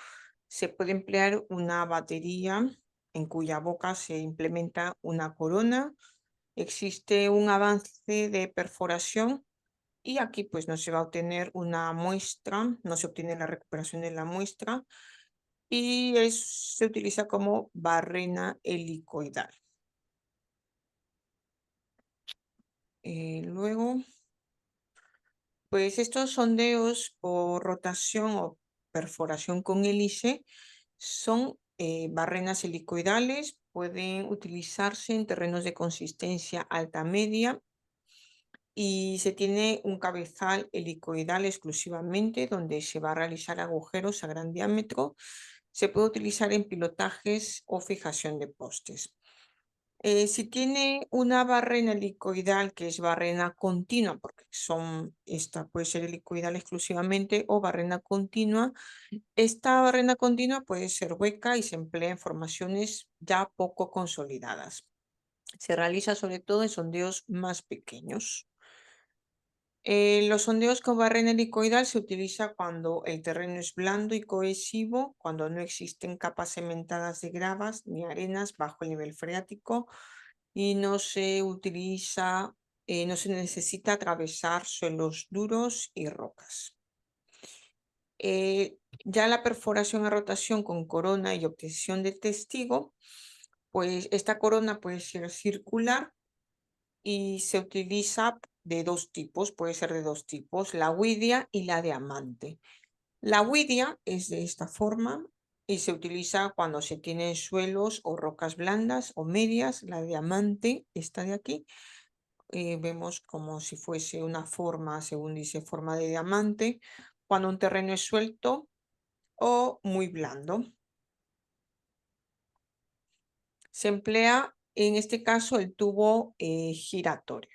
Se puede emplear una batería en cuya boca se implementa una corona. Existe un avance de perforación y aquí pues no se va a obtener una muestra, no se obtiene la recuperación de la muestra y se utiliza como barrena helicoidal. Luego, pues estos sondeos por rotación o perforación con hélice son barrenas helicoidales, pueden utilizarse en terrenos de consistencia alta-media y se tiene un cabezal helicoidal exclusivamente donde se va a realizar agujeros a gran diámetro. Se puede utilizar en pilotajes o fijación de postes. Si tiene una barrena helicoidal que es barrena continua, porque esta puede ser helicoidal exclusivamente o barrena continua, esta barrena continua puede ser hueca y se emplea en formaciones ya poco consolidadas. Se realiza sobre todo en sondeos más pequeños. Los sondeos con barrena helicoidal se utiliza cuando el terreno es blando y cohesivo, cuando no existen capas cementadas de gravas ni arenas bajo el nivel freático y no se utiliza, no se necesita atravesar suelos duros y rocas. Ya la perforación a rotación con corona y obtención de testigo, pues esta corona puede ser circular y se utiliza de dos tipos, puede ser de dos tipos, la huidia y la diamante. La huidia es de esta forma y se utiliza cuando se tienen suelos o rocas blandas o medias. La diamante, esta de aquí, vemos como si fuese una forma, según dice, forma de diamante, cuando un terreno es suelto o muy blando. Se emplea en este caso el tubo giratorio.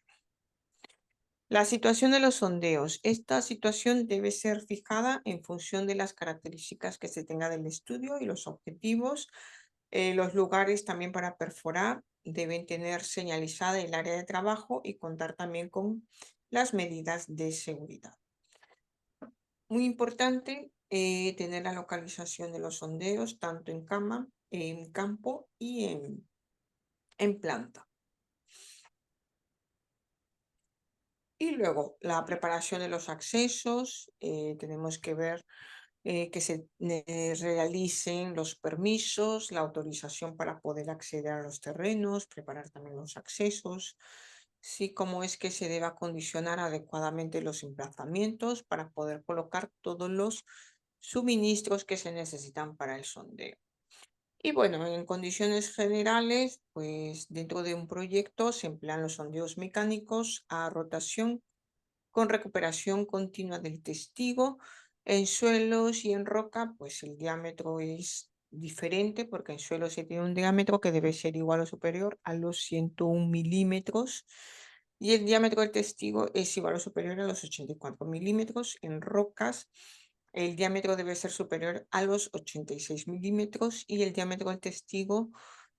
La situación de los sondeos. Esta situación debe ser fijada en función de las características que se tenga del estudio y los objetivos. Los lugares también para perforar deben tener señalizada el área de trabajo y contar también con las medidas de seguridad. Muy importante tener la localización de los sondeos tanto en campo y en planta. Y luego la preparación de los accesos, tenemos que ver que se realicen los permisos, la autorización para poder acceder a los terrenos, preparar también los accesos, sí, cómo es que se debe acondicionar adecuadamente los emplazamientos para poder colocar todos los suministros que se necesitan para el sondeo. Y bueno, en condiciones generales, pues dentro de un proyecto se emplean los sondeos mecánicos a rotación con recuperación continua del testigo. En suelos y en roca, pues el diámetro es diferente porque en suelo se tiene un diámetro que debe ser igual o superior a los 101 milímetros y el diámetro del testigo es igual o superior a los 84 milímetros. En rocas, el diámetro debe ser superior a los 86 milímetros y el diámetro del testigo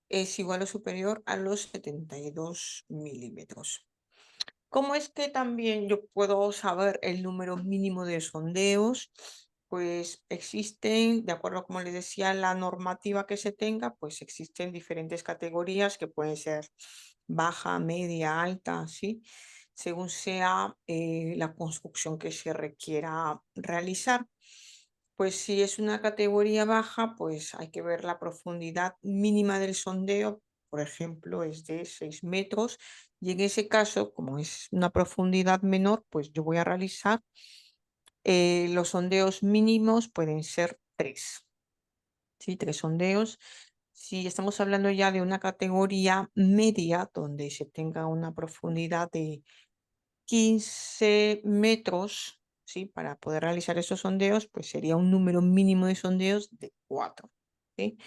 es igual o superior a los 72 milímetros. ¿Cómo es que también yo puedo saber el número mínimo de sondeos? Pues existen, de acuerdo como les decía, la normativa que se tenga, pues existen diferentes categorías que pueden ser baja, media, alta, ¿sí? Según sea la construcción que se requiera realizar. Pues si es una categoría baja, pues hay que ver la profundidad mínima del sondeo, por ejemplo, es de 6 metros y en ese caso, como es una profundidad menor, pues yo voy a realizar los sondeos mínimos pueden ser 3, ¿sí? 3 sondeos. Si estamos hablando ya de una categoría media, donde se tenga una profundidad de 15 metros, ¿sí? Para poder realizar esos sondeos, pues sería un número mínimo de sondeos de 4, ¿sí?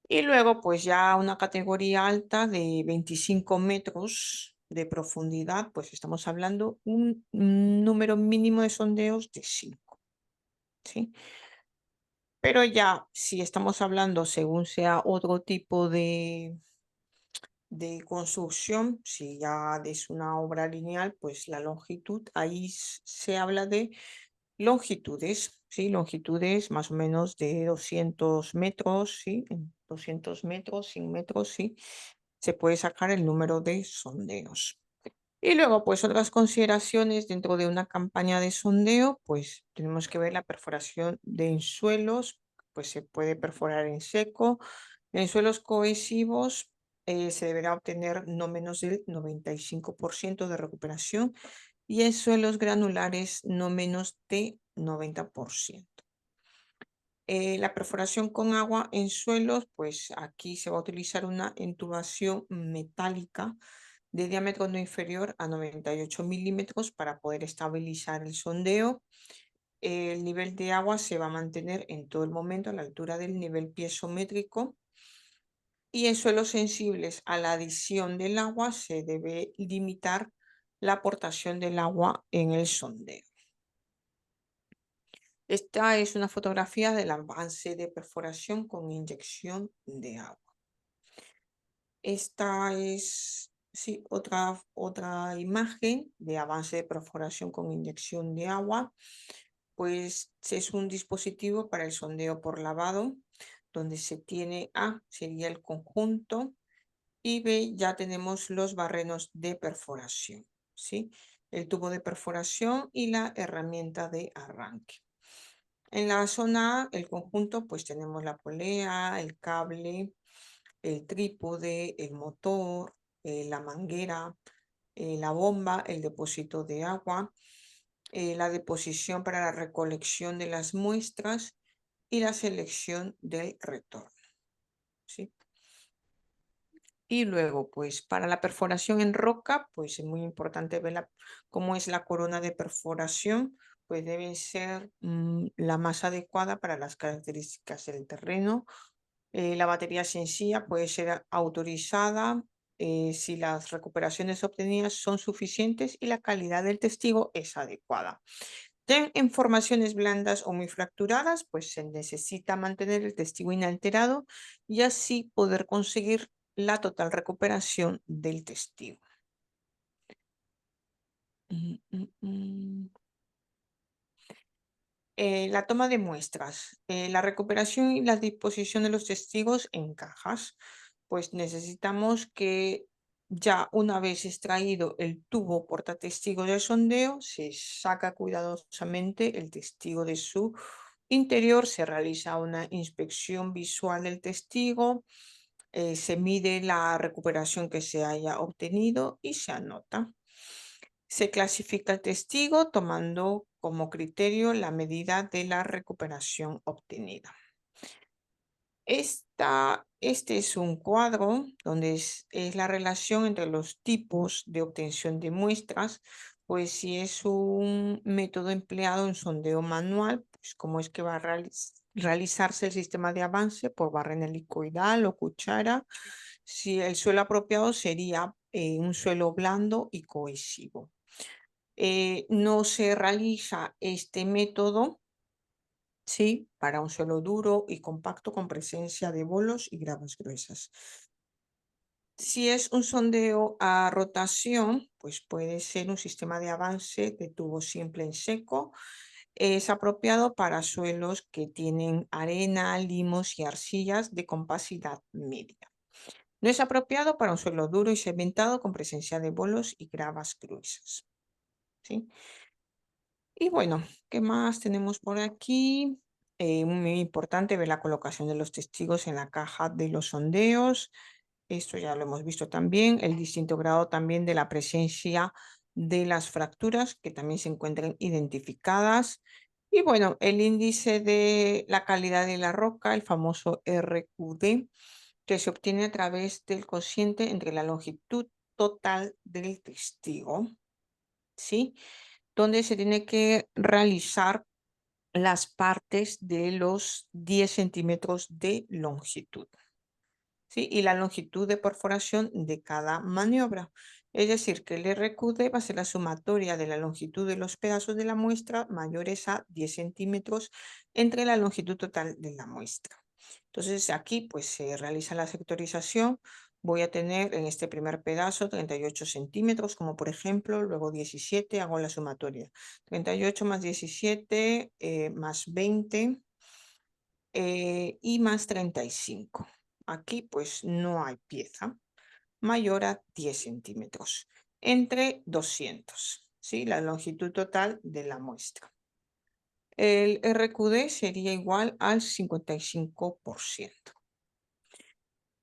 Y luego, pues ya una categoría alta de 25 metros de profundidad, pues estamos hablando un número mínimo de sondeos de 5, ¿sí? Pero ya, si estamos hablando según sea otro tipo de construcción, si ya es una obra lineal, pues la longitud, ahí se habla de longitudes, ¿sí? Longitudes más o menos de 200 metros, ¿sí? En 200 metros, 100 metros, ¿sí? Se puede sacar el número de sondeos. Y luego, pues otras consideraciones dentro de una campaña de sondeo, pues tenemos que ver la perforación de suelos, pues se puede perforar en seco. En suelos cohesivos se deberá obtener no menos del 95% de recuperación y en suelos granulares no menos de 90%. La perforación con agua en suelos, pues aquí se va a utilizar una intubación metálica de diámetro no inferior a 98 milímetros para poder estabilizar el sondeo. El nivel de agua se va a mantener en todo el momento a la altura del nivel piezométrico Y en suelos sensibles a la adición del agua se debe limitar la aportación del agua en el sondeo. Esta es una fotografía del avance de perforación con inyección de agua. Esta es sí, otra imagen de avance de perforación con inyección de agua. Pues es un dispositivo para el sondeo por lavado, donde se tiene A, sería el conjunto, y B, ya tenemos los barrenos de perforación, ¿sí? El tubo de perforación y la herramienta de arranque. En la zona A, el conjunto, pues tenemos la polea, el cable, el trípode, el motor, la manguera, la bomba, el depósito de agua, la deposición para la recolección de las muestras y la selección del retorno, ¿sí? Y luego, pues para la perforación en roca, pues es muy importante ver cómo es la corona de perforación, pues debe ser la más adecuada para las características del terreno. La batería sencilla puede ser autorizada si las recuperaciones obtenidas son suficientes y la calidad del testigo es adecuada. En formaciones blandas o muy fracturadas, pues se necesita mantener el testigo inalterado y así poder conseguir la total recuperación del testigo. La toma de muestras, la recuperación y la disposición de los testigos en cajas. Pues necesitamos que ya una vez extraído el tubo portatestigo del sondeo, se saca cuidadosamente el testigo de su interior, se realiza una inspección visual del testigo, se mide la recuperación que se haya obtenido y se anota. Se clasifica el testigo tomando como criterio la medida de la recuperación obtenida. Este es un cuadro donde es la relación entre los tipos de obtención de muestras, pues si es un método empleado en sondeo manual, pues cómo es que va a realizarse el sistema de avance por barrena helicoidal o cuchara. Si el suelo apropiado sería un suelo blando y cohesivo. No se realiza este método, ¿sí?, para un suelo duro y compacto con presencia de bolos y gravas gruesas. Si es un sondeo a rotación, pues puede ser un sistema de avance de tubo simple en seco. Es apropiado para suelos que tienen arena, limos y arcillas de compacidad media. No es apropiado para un suelo duro y cementado con presencia de bolos y gravas gruesas, ¿sí? Y bueno, ¿qué más tenemos por aquí? Muy importante ver la colocación de los testigos en la caja de los sondeos. Esto ya lo hemos visto también. El distinto grado también de la presencia de las fracturas que también se encuentran identificadas. Y bueno, el índice de la calidad de la roca, el famoso RQD, que se obtiene a través del cociente entre la longitud total del testigo, ¿sí?, donde se tiene que realizar las partes de los 10 centímetros de longitud, ¿sí?, y la longitud de perforación de cada maniobra. Es decir, que el RQD va a ser la sumatoria de la longitud de los pedazos de la muestra mayores a 10 centímetros entre la longitud total de la muestra. Entonces aquí pues se realiza la sectorización. Voy a tener en este primer pedazo 38 centímetros, como por ejemplo, luego 17, hago la sumatoria. 38 más 17 más 20 y más 35. Aquí pues no hay pieza mayor a 10 centímetros, entre 200, ¿sí?, la longitud total de la muestra. El RQD sería igual al 55%.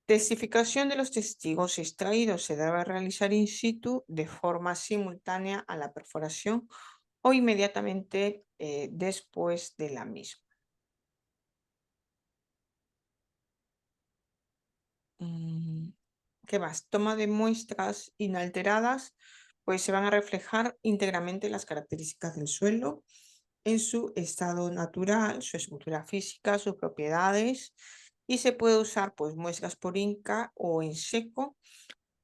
Testificación de los testigos extraídos se debe realizar in situ de forma simultánea a la perforación o inmediatamente después de la misma. ¿Qué más? Toma de muestras inalteradas, pues se van a reflejar íntegramente las características del suelo en su estado natural, su estructura física, sus propiedades y se puede usar pues muestras por Inca o en seco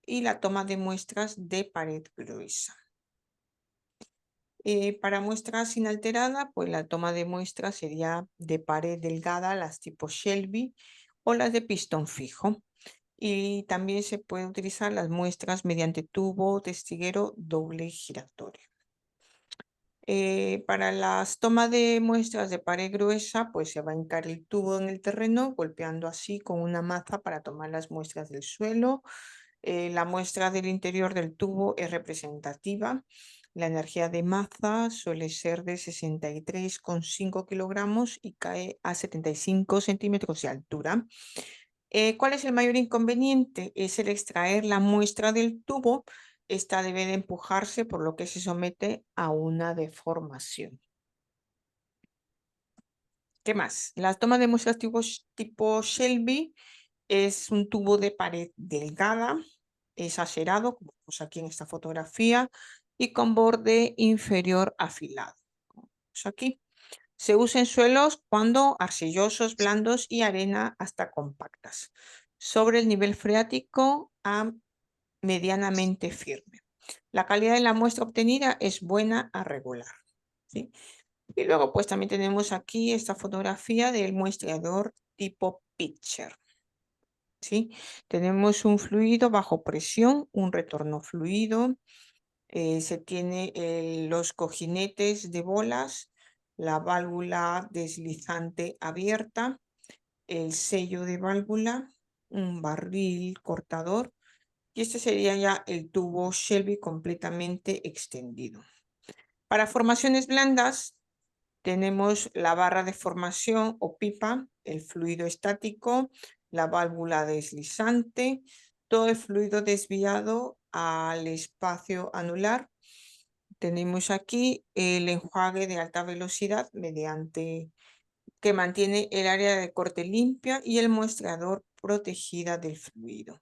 y la toma de muestras de pared gruesa. Para muestras inalteradas, pues la toma de muestras sería de pared delgada, las tipo Shelby o las de pistón fijo. Y también se puede utilizar las muestras mediante tubo testiguero doble giratorio. Para las tomas de muestras de pared gruesa, pues se va a hincar el tubo en el terreno, golpeando así con una maza para tomar las muestras del suelo. La muestra del interior del tubo es representativa. La energía de maza suele ser de 63,5 kilogramos y cae a 75 centímetros de altura. ¿Cuál es el mayor inconveniente? Es el extraer la muestra del tubo. Esta debe de empujarse, por lo que se somete a una deformación. ¿Qué más? Las tomas de muestras tipo Shelby es un tubo de pared delgada, es acerado, como vemos aquí en esta fotografía, y con borde inferior afilado. Como vemos aquí. Se usa en suelos cuando arcillosos, blandos y arena hasta compactas, sobre el nivel freático a medianamente firme. La calidad de la muestra obtenida es buena a regular, ¿sí? Y luego pues también tenemos aquí esta fotografía del muestreador tipo pitcher, ¿sí? Tenemos un fluido bajo presión, un retorno fluido, se tiene los cojinetes de bolas, la válvula deslizante abierta, el sello de válvula, un barril cortador y este sería ya el tubo Shelby completamente extendido. Para formaciones blandas tenemos la barra de formación o pipa, el fluido estático, la válvula deslizante, todo el fluido desviado al espacio anular. Tenemos aquí el enjuague de alta velocidad que mantiene el área de corte limpia y el muestreador protegida del fluido.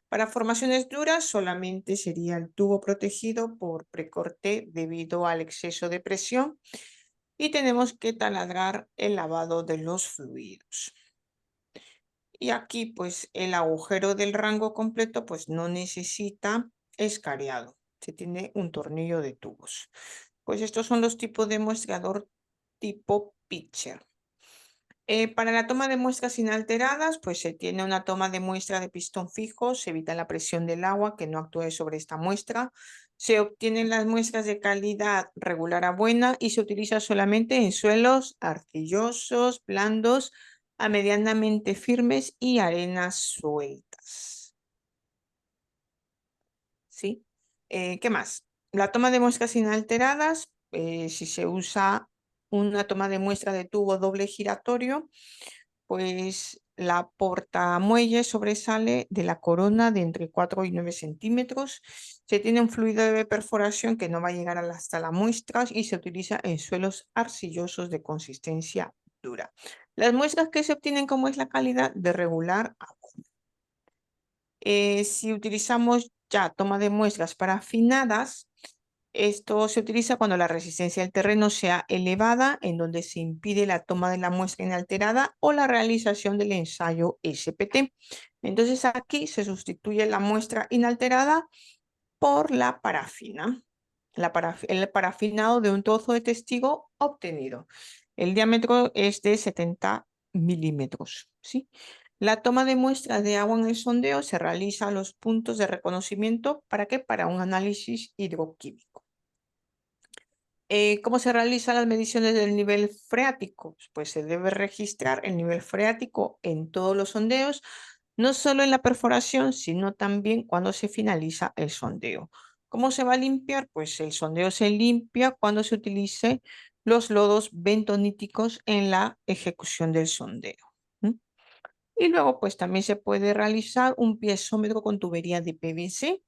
Para formaciones duras solamente sería el tubo protegido por precorte debido al exceso de presión y tenemos que taladrar el lavado de los fluidos. Y aquí pues el agujero del rango completo pues no necesita escariado, se tiene un tornillo de tubos. Pues estos son los tipos de muestreador tipo pitcher. Para la toma de muestras inalteradas, pues se tiene una toma de muestra de pistón fijo, se evita la presión del agua que no actúe sobre esta muestra, se obtienen las muestras de calidad regular a buena y se utiliza solamente en suelos arcillosos, blandos, a medianamente firmes y arenas sueltas. ¿Sí? ¿Qué más? La toma de muestras inalteradas, si se usa una toma de muestra de tubo doble giratorio, pues la portamuelle sobresale de la corona de entre 4 y 9 centímetros. Se tiene un fluido de perforación que no va a llegar hasta la muestra y se utiliza en suelos arcillosos de consistencia dura. Las muestras que se obtienen, como es la calidad de regular a buena. Si utilizamos ya toma de muestras para afinadas, esto se utiliza cuando la resistencia del terreno sea elevada, en donde se impide la toma de la muestra inalterada o la realización del ensayo SPT. Entonces aquí se sustituye la muestra inalterada por la parafina, el parafinado de un trozo de testigo obtenido. El diámetro es de 70 milímetros, ¿sí? La toma de muestras de agua en el sondeo se realiza a los puntos de reconocimiento. ¿Para qué? Para un análisis hidroquímico. ¿Cómo se realizan las mediciones del nivel freático? Pues se debe registrar el nivel freático en todos los sondeos, no solo en la perforación, sino también cuando se finaliza el sondeo. ¿Cómo se va a limpiar? Pues el sondeo se limpia cuando se utilice los lodos bentoníticos en la ejecución del sondeo. Y luego pues también se puede realizar un piezómetro con tubería de PVC,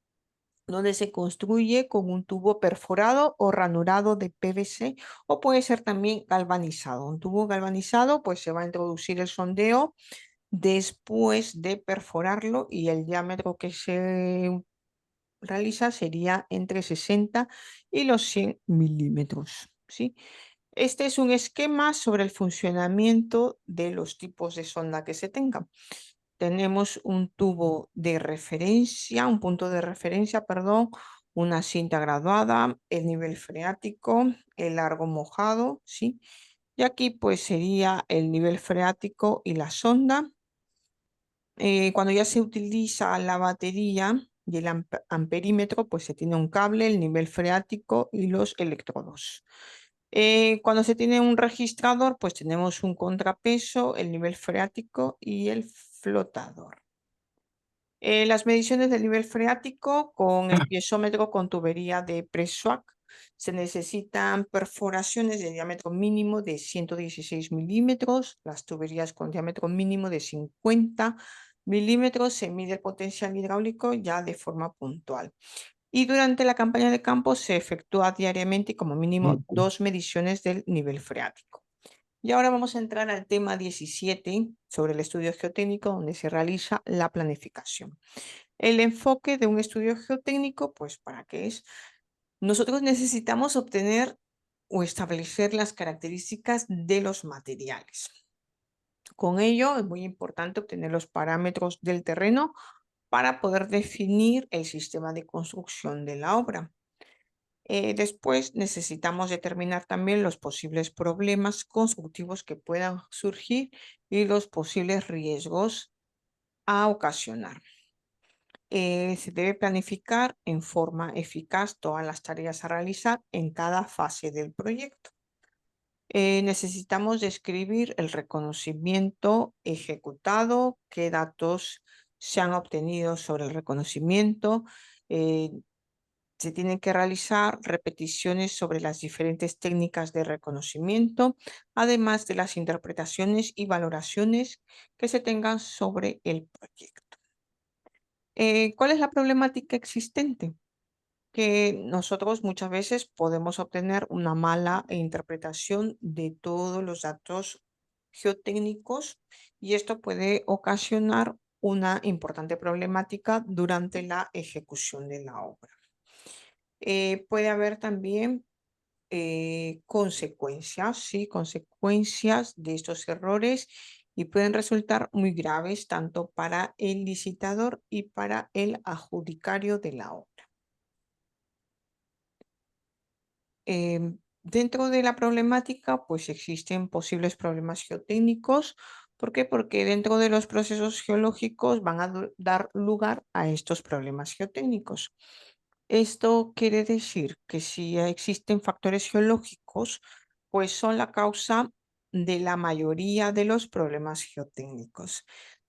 donde se construye con un tubo perforado o ranurado de PVC o puede ser también galvanizado. Un tubo galvanizado pues se va a introducir el sondeo después de perforarlo y el diámetro que se realiza sería entre 60 y los 100 milímetros, ¿sí? Este es un esquema sobre el funcionamiento de los tipos de sonda que se tengan. Tenemos un tubo de referencia, un punto de referencia, perdón, una cinta graduada, el nivel freático, el largo mojado, ¿sí? Y aquí pues sería el nivel freático y la sonda. Cuando ya se utiliza la batería y el amperímetro, pues se tiene un cable, el nivel freático y los electrodos. Cuando se tiene un registrador, pues tenemos un contrapeso, el nivel freático y el flotador. Las mediciones del nivel freático con el piezómetro con tubería de Presswack. Se necesitan perforaciones de diámetro mínimo de 116 milímetros, las tuberías con diámetro mínimo de 50 milímetros. Se mide el potencial hidráulico ya de forma puntual. Y durante la campaña de campo se efectúa diariamente como mínimo 2 mediciones del nivel freático. Y ahora vamos a entrar al tema 17 sobre el estudio geotécnico, donde se realiza la planificación. El enfoque de un estudio geotécnico, pues ¿para qué es? Nosotros necesitamos obtener o establecer las características de los materiales. Con ello es muy importante obtener los parámetros del terreno para poder definir el sistema de construcción de la obra. Después necesitamos determinar también los posibles problemas constructivos que puedan surgir y los posibles riesgos a ocasionar. Se debe planificar en forma eficaz todas las tareas a realizar en cada fase del proyecto. Necesitamos describir el reconocimiento ejecutado, qué datos se han obtenido sobre el reconocimiento. Se tienen que realizar repeticiones sobre las diferentes técnicas de reconocimiento, además de las interpretaciones y valoraciones que se tengan sobre el proyecto. ¿Cuál es la problemática existente? Que nosotros muchas veces podemos obtener una mala interpretación de todos los datos geotécnicos y esto puede ocasionar una importante problemática durante la ejecución de la obra. Puede haber también consecuencias, ¿sí? Consecuencias de estos errores y pueden resultar muy graves tanto para el licitador y para el adjudicario de la obra. Dentro de la problemática, pues existen posibles problemas geotécnicos. ¿Por qué? Porque dentro de los procesos geológicos van a dar lugar a estos problemas geotécnicos. Esto quiere decir que si existen factores geológicos, pues son la causa de la mayoría de los problemas geotécnicos.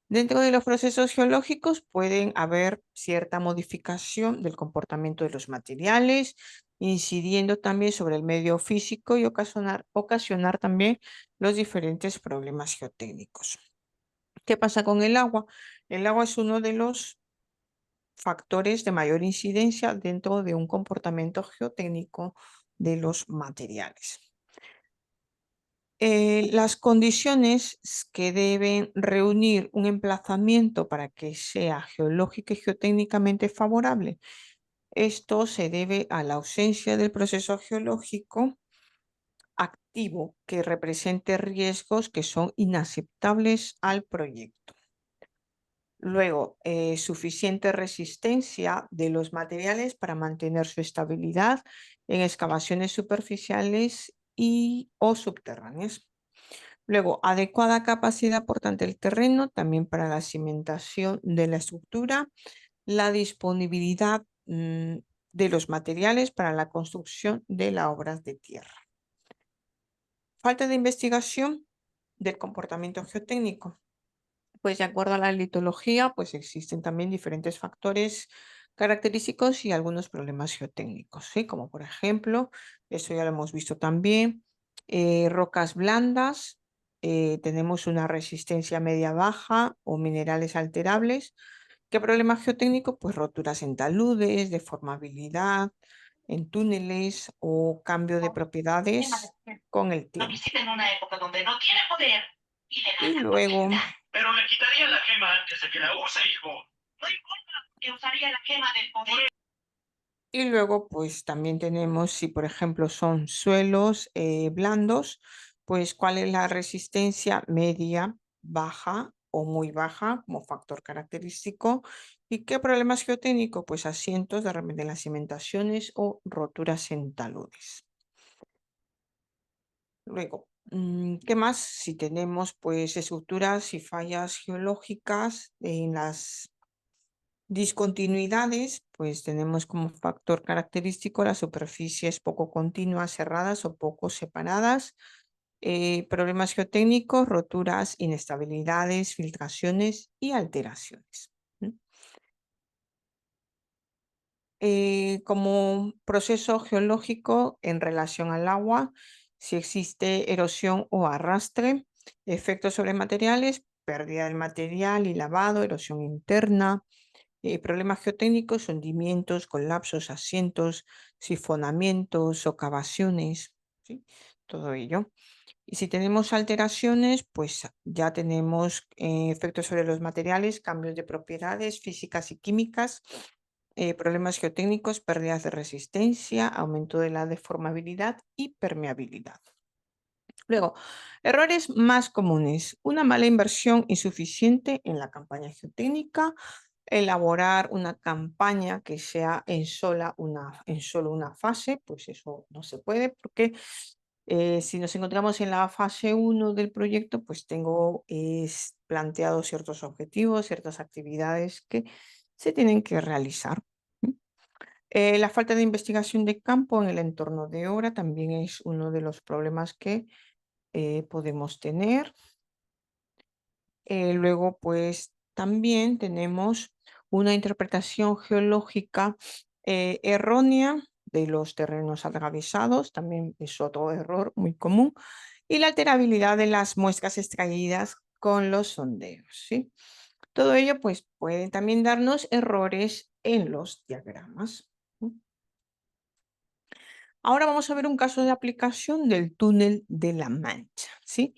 Dentro de los procesos geológicos pueden haber cierta modificación del comportamiento de los materiales, incidiendo también sobre el medio físico y ocasionar también los diferentes problemas geotécnicos. ¿Qué pasa con el agua? El agua es uno de los factores de mayor incidencia dentro de un comportamiento geotécnico de los materiales. Las condiciones que deben reunir un emplazamiento para que sea geológica y geotécnicamente favorable. Esto se debe a la ausencia del proceso geológico activo que represente riesgos que son inaceptables al proyecto. Luego, suficiente resistencia de los materiales para mantener su estabilidad en excavaciones superficiales o subterráneas. Luego, adecuada capacidad portante del terreno, también para la cimentación de la estructura, la disponibilidad de los materiales para la construcción de las obras de tierra. Falta de investigación del comportamiento geotécnico. Pues de acuerdo a la litología, pues existen también diferentes factores característicos y algunos problemas geotécnicos, ¿sí? Como por ejemplo, eso ya lo hemos visto también, rocas blandas, tenemos una resistencia media-baja o minerales alterables. ¿Qué problema geotécnico? Pues roturas en taludes, deformabilidad en túneles o cambio de propiedades con el tiempo. En una época donde no tiene poder y le Y gana por luego, gritar. Pero le quitaría la gema antes de que la use, hijo. No importa, que usaría la gema del poder. Y luego, pues también tenemos, si por ejemplo son suelos blandos, pues cuál es la resistencia media, baja o muy baja como factor característico. ¿Y qué problemas geotécnicos? Pues asientos de las cimentaciones o roturas en taludes. Luego, ¿qué más? Si tenemos pues estructuras y fallas geológicas en las discontinuidades, pues tenemos como factor característico las superficies poco continuas, cerradas o poco separadas. Problemas geotécnicos, roturas, inestabilidades, filtraciones y alteraciones. Como proceso geológico en relación al agua, si existe erosión o arrastre, efectos sobre materiales, pérdida del material y lavado, erosión interna, problemas geotécnicos, hundimientos, colapsos, asientos, sifonamientos, socavaciones, ¿sí? Todo ello. Y si tenemos alteraciones, pues ya tenemos efectos sobre los materiales, cambios de propiedades físicas y químicas, problemas geotécnicos, pérdidas de resistencia, aumento de la deformabilidad y permeabilidad. Luego, errores más comunes. Una mala inversión insuficiente en la campaña geotécnica, elaborar una campaña que sea en solo una fase, pues eso no se puede porque si nos encontramos en la fase 1 del proyecto, pues tengo planteado ciertos objetivos, ciertas actividades que se tienen que realizar. La falta de investigación de campo en el entorno de obra también es uno de los problemas que podemos tener. Luego, pues también tenemos una interpretación geológica errónea de los terrenos atravesados, también es otro error muy común, y la alterabilidad de las muestras extraídas con los sondeos, ¿sí? Todo ello, pues, puede también darnos errores en los diagramas. Ahora vamos a ver un caso de aplicación del túnel de la Mancha, ¿sí?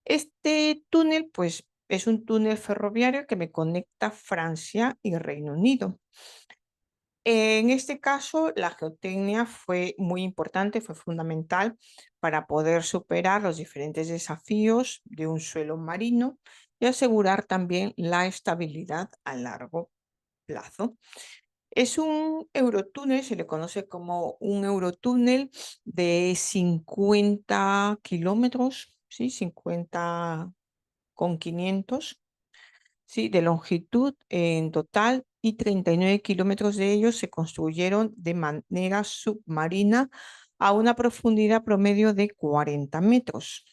Este túnel, pues, es un túnel ferroviario que me conecta Francia y Reino Unido. En este caso, la geotecnia fue muy importante, fue fundamental para poder superar los diferentes desafíos de un suelo marino y asegurar también la estabilidad a largo plazo. Es un eurotúnel, se le conoce como un eurotúnel de 50 kilómetros, ¿sí? 50,500, ¿sí? De longitud en total, y 39 kilómetros de ellos se construyeron de manera submarina a una profundidad promedio de 40 metros.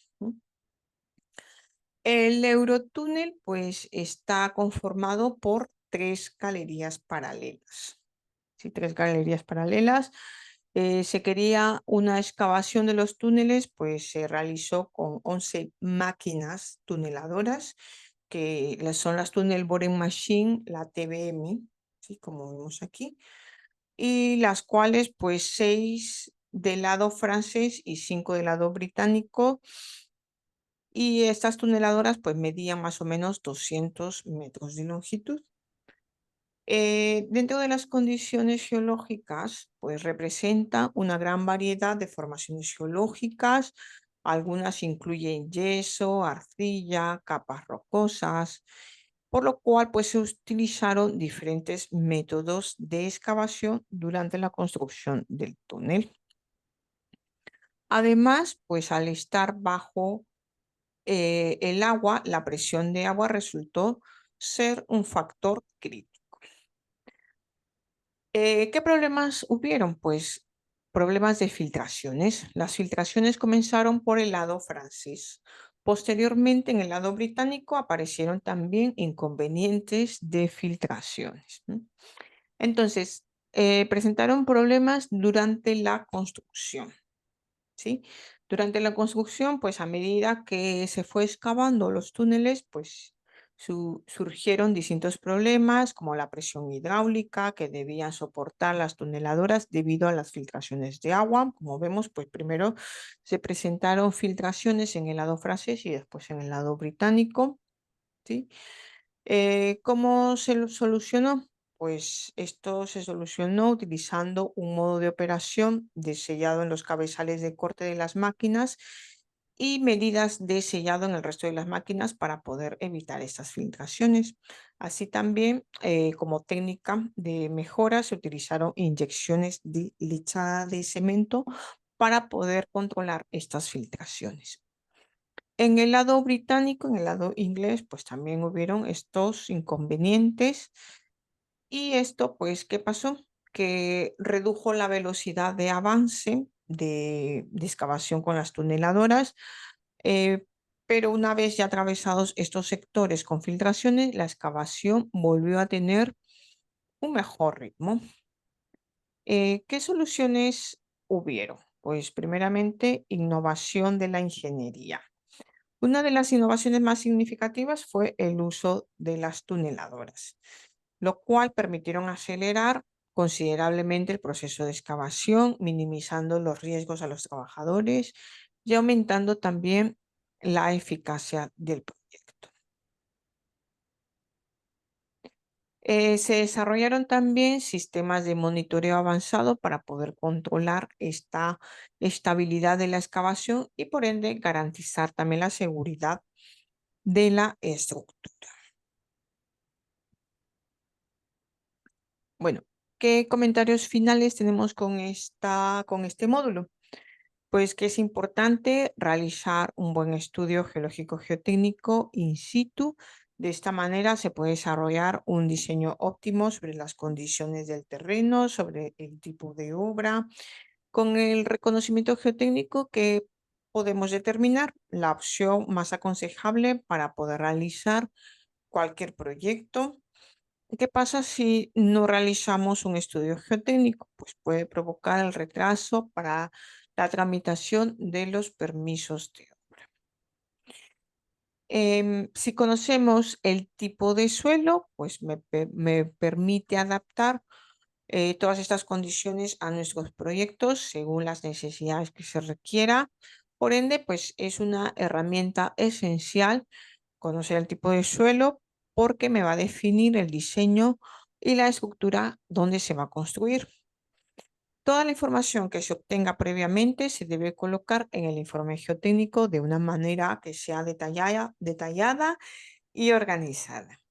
El eurotúnel pues está conformado por 3 galerías paralelas. ¿Sí? 3 galerías paralelas. Se quería una excavación de los túneles, pues se realizó con 11 máquinas tuneladoras, que son las Tunnel Boring Machine, la TBM, ¿sí? Como vemos aquí, y las cuales pues 6 del lado francés y 5 del lado británico, y estas tuneladoras pues medían más o menos 200 metros de longitud. Dentro de las condiciones geológicas, pues representa una gran variedad de formaciones geológicas. Algunas incluyen yeso, arcilla, capas rocosas, por lo cual pues se utilizaron diferentes métodos de excavación durante la construcción del túnel. Además, pues al estar bajo el agua, la presión de agua resultó ser un factor crítico. ¿Qué problemas hubieron? Pues problemas de filtraciones. Las filtraciones comenzaron por el lado francés. Posteriormente, en el lado británico aparecieron también inconvenientes de filtraciones. Entonces, presentaron problemas durante la construcción, ¿sí? Durante la construcción, pues a medida que se fue excavando los túneles, pues surgieron distintos problemas como la presión hidráulica que debían soportar las tuneladoras debido a las filtraciones de agua. Como vemos, pues primero se presentaron filtraciones en el lado francés y después en el lado británico, ¿sí? ¿Cómo se lo solucionó? pues esto se solucionó utilizando un modo de operación de sellado en los cabezales de corte de las máquinas y medidas de sellado en el resto de las máquinas para poder evitar estas filtraciones. Así también, como técnica de mejora, se utilizaron inyecciones de lechada de cemento para poder controlar estas filtraciones. En el lado británico, en el lado inglés, pues también hubieron estos inconvenientes. Y esto, pues, ¿qué pasó? Que redujo la velocidad de avance de excavación con las tuneladoras, eh, pero una vez ya atravesados estos sectores con filtraciones, la excavación volvió a tener un mejor ritmo. ¿Qué soluciones hubieron? Pues primeramente, innovación de la ingeniería. Una de las innovaciones más significativas fue el uso de las tuneladoras, lo cual permitieron acelerar considerablemente el proceso de excavación, minimizando los riesgos a los trabajadores y aumentando también la eficacia del proyecto. Se desarrollaron también sistemas de monitoreo avanzado para poder controlar esta estabilidad de la excavación y por ende garantizar también la seguridad de la estructura. Bueno, ¿qué comentarios finales tenemos con este módulo? Pues que es importante realizar un buen estudio geológico geotécnico in situ. De esta manera se puede desarrollar un diseño óptimo sobre las condiciones del terreno, sobre el tipo de obra. Con el reconocimiento geotécnico que podemos determinar la opción más aconsejable para poder realizar cualquier proyecto. ¿Qué pasa si no realizamos un estudio geotécnico? Pues puede provocar el retraso para la tramitación de los permisos de obra. Si conocemos el tipo de suelo, pues me permite adaptar todas estas condiciones a nuestros proyectos según las necesidades que se requiera. Por ende, pues es una herramienta esencial conocer el tipo de suelo porque me va a definir el diseño y la estructura donde se va a construir. Toda la información que se obtenga previamente se debe colocar en el informe geotécnico de una manera que sea detallada y organizada.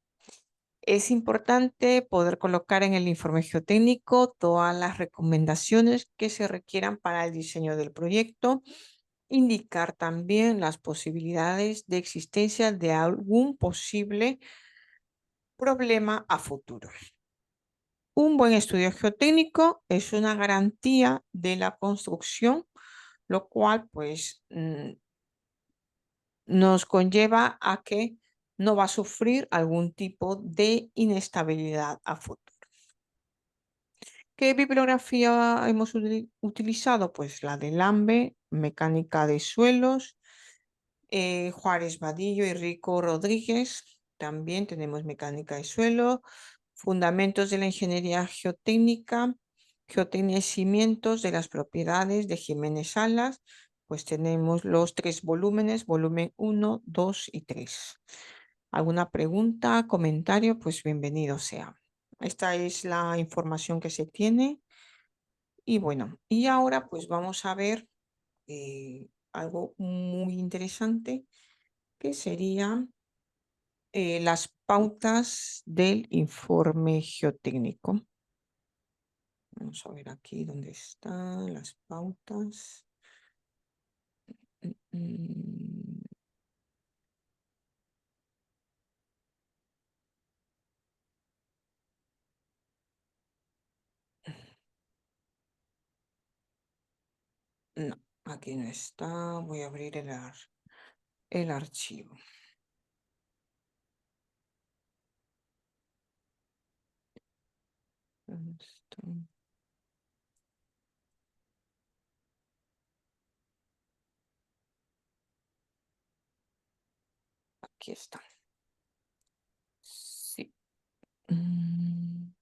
Es importante poder colocar en el informe geotécnico todas las recomendaciones que se requieran para el diseño del proyecto, indicar también las posibilidades de existencia de algún posible problema a futuro. Un buen estudio geotécnico es una garantía de la construcción, lo cual pues nos conlleva a que no va a sufrir algún tipo de inestabilidad a futuro. ¿Qué bibliografía hemos utilizado? Pues la de Lambe, Mecánica de Suelos, Juárez Vadillo y Rico Rodríguez. También tenemos Mecánica de Suelo, Fundamentos de la Ingeniería Geotécnica, Geotecnia y Cimientos de las Propiedades de Jiménez Salas. Pues tenemos los 3 volúmenes, volumen 1, 2 y 3. ¿Alguna pregunta, comentario? Pues bienvenido sea. Esta es la información que se tiene. Y bueno, y ahora pues vamos a ver algo muy interesante que sería las pautas del informe geotécnico. Vamos a ver aquí dónde están las pautas. Mm, No, aquí no está. Voy a abrir el archivo. ¿Dónde está? Aquí está. Sí. Mm,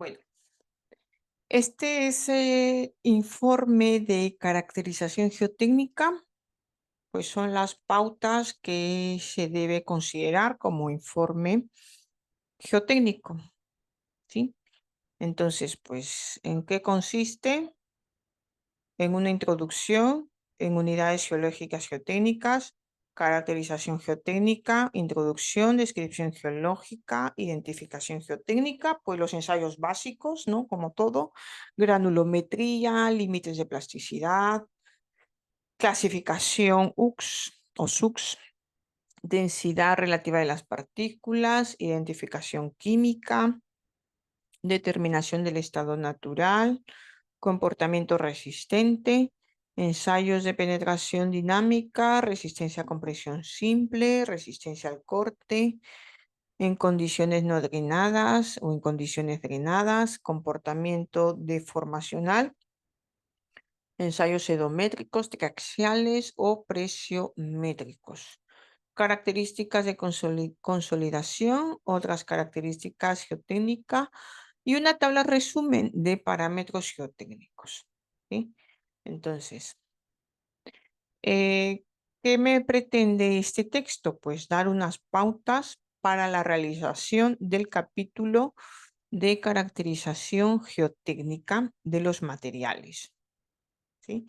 Bueno, este es el informe de caracterización geotécnica, pues son las pautas que se debe considerar como informe geotécnico, ¿sí? Entonces, pues, ¿en qué consiste? En una introducción, en unidades geológicas geotécnicas, caracterización geotécnica, introducción, descripción geológica, identificación geotécnica, pues los ensayos básicos, ¿no? Como todo, granulometría, límites de plasticidad, clasificación UX o SUX, densidad relativa de las partículas, identificación química, determinación del estado natural, comportamiento resistente, ensayos de penetración dinámica, resistencia a compresión simple, resistencia al corte, en condiciones no drenadas o en condiciones drenadas, comportamiento deformacional, ensayos edométricos, triaxiales o presiométricos. Características de consolidación, otras características geotécnicas y una tabla resumen de parámetros geotécnicos, ¿sí? Entonces, ¿qué me pretende este texto? Pues dar unas pautas para la realización del capítulo de caracterización geotécnica de los materiales, ¿sí?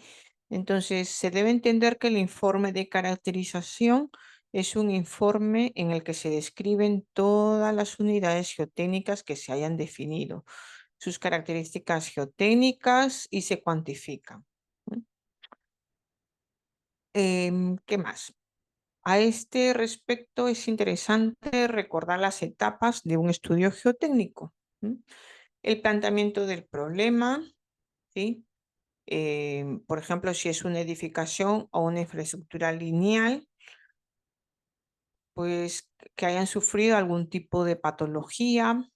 Entonces, se debe entender que el informe de caracterización es un informe en el que se describen todas las unidades geotécnicas que se hayan definido, sus características geotécnicas y se cuantifican. ¿Qué más? A este respecto es interesante recordar las etapas de un estudio geotécnico. El planteamiento del problema, ¿sí? Por ejemplo, si es una edificación o una infraestructura lineal, pues que hayan sufrido algún tipo de patología,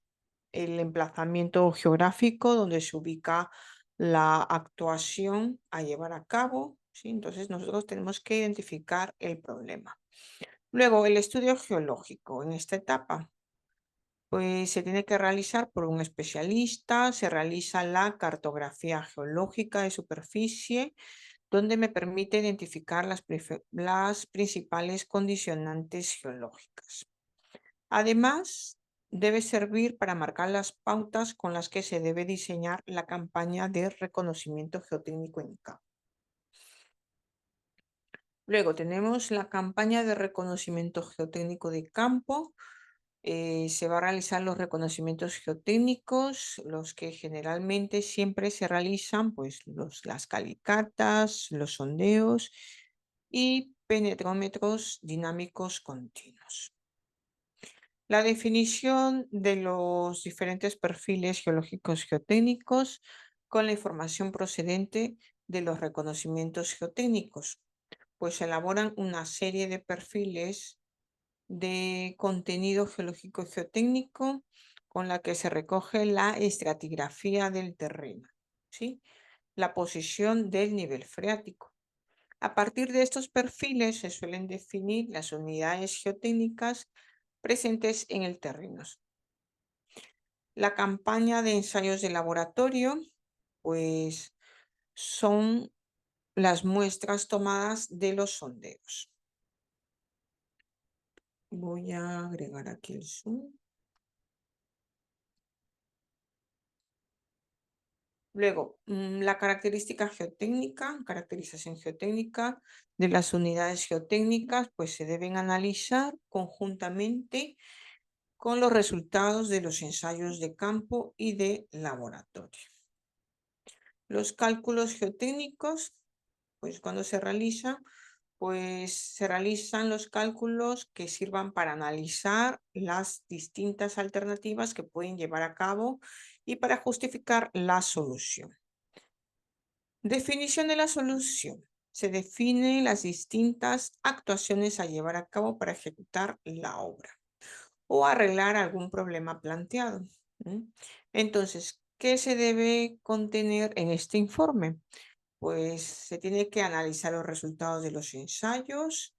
el emplazamiento geográfico donde se ubica la actuación a llevar a cabo, ¿sí? Entonces nosotros tenemos que identificar el problema. Luego, el estudio geológico en esta etapa, pues se tiene que realizar por un especialista, se realiza la cartografía geológica de superficie, donde me permite identificar las principales condicionantes geológicas. Además, debe servir para marcar las pautas con las que se debe diseñar la campaña de reconocimiento geotécnico en campo. Luego tenemos la campaña de reconocimiento geotécnico de campo. Se va a realizar los reconocimientos geotécnicos, los que generalmente siempre se realizan, pues las calicatas, los sondeos y penetrómetros dinámicos continuos. La definición de los diferentes perfiles geológicos geotécnicos con la información procedente de los reconocimientos geotécnicos, pues se elaboran una serie de perfiles de contenido geológico geotécnico con la que se recoge la estratigrafía del terreno, ¿sí? La posición del nivel freático. A partir de estos perfiles se suelen definir las unidades geotécnicas presentes en el terreno. La campaña de ensayos de laboratorio, pues son las muestras tomadas de los sondeos. Voy a agregar aquí el zoom. Luego, la caracterización geotécnica de las unidades geotécnicas, pues se deben analizar conjuntamente con los resultados de los ensayos de campo y de laboratorio. Los cálculos geotécnicos, pues cuando se realizan, pues se realizan los cálculos que sirvan para analizar las distintas alternativas que pueden llevar a cabo y para justificar la solución. Definición de la solución. Se definen las distintas actuaciones a llevar a cabo para ejecutar la obra o arreglar algún problema planteado. Entonces, ¿qué se debe contener en este informe? Pues se tiene que analizar los resultados de los ensayos,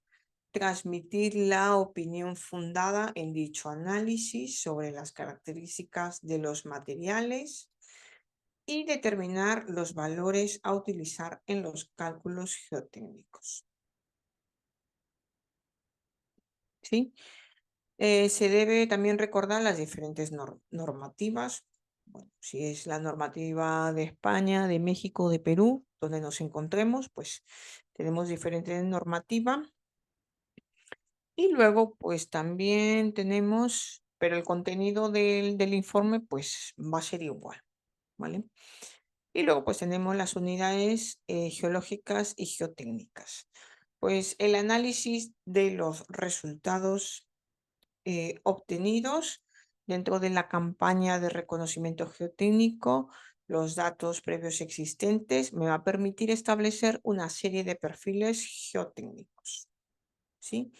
transmitir la opinión fundada en dicho análisis sobre las características de los materiales y determinar los valores a utilizar en los cálculos geotécnicos. ¿Sí? Se debe también recordar las diferentes normativas. Bueno, si es la normativa de España, de México, de Perú, donde nos encontremos, pues tenemos diferentes normativas. Y luego, pues también tenemos, pero el contenido del informe, pues va a ser igual, ¿vale? Y luego, pues tenemos las unidades geológicas y geotécnicas. Pues el análisis de los resultados obtenidos dentro de la campaña de reconocimiento geotécnico, los datos previos existentes, me va a permitir establecer una serie de perfiles geotécnicos, ¿sí?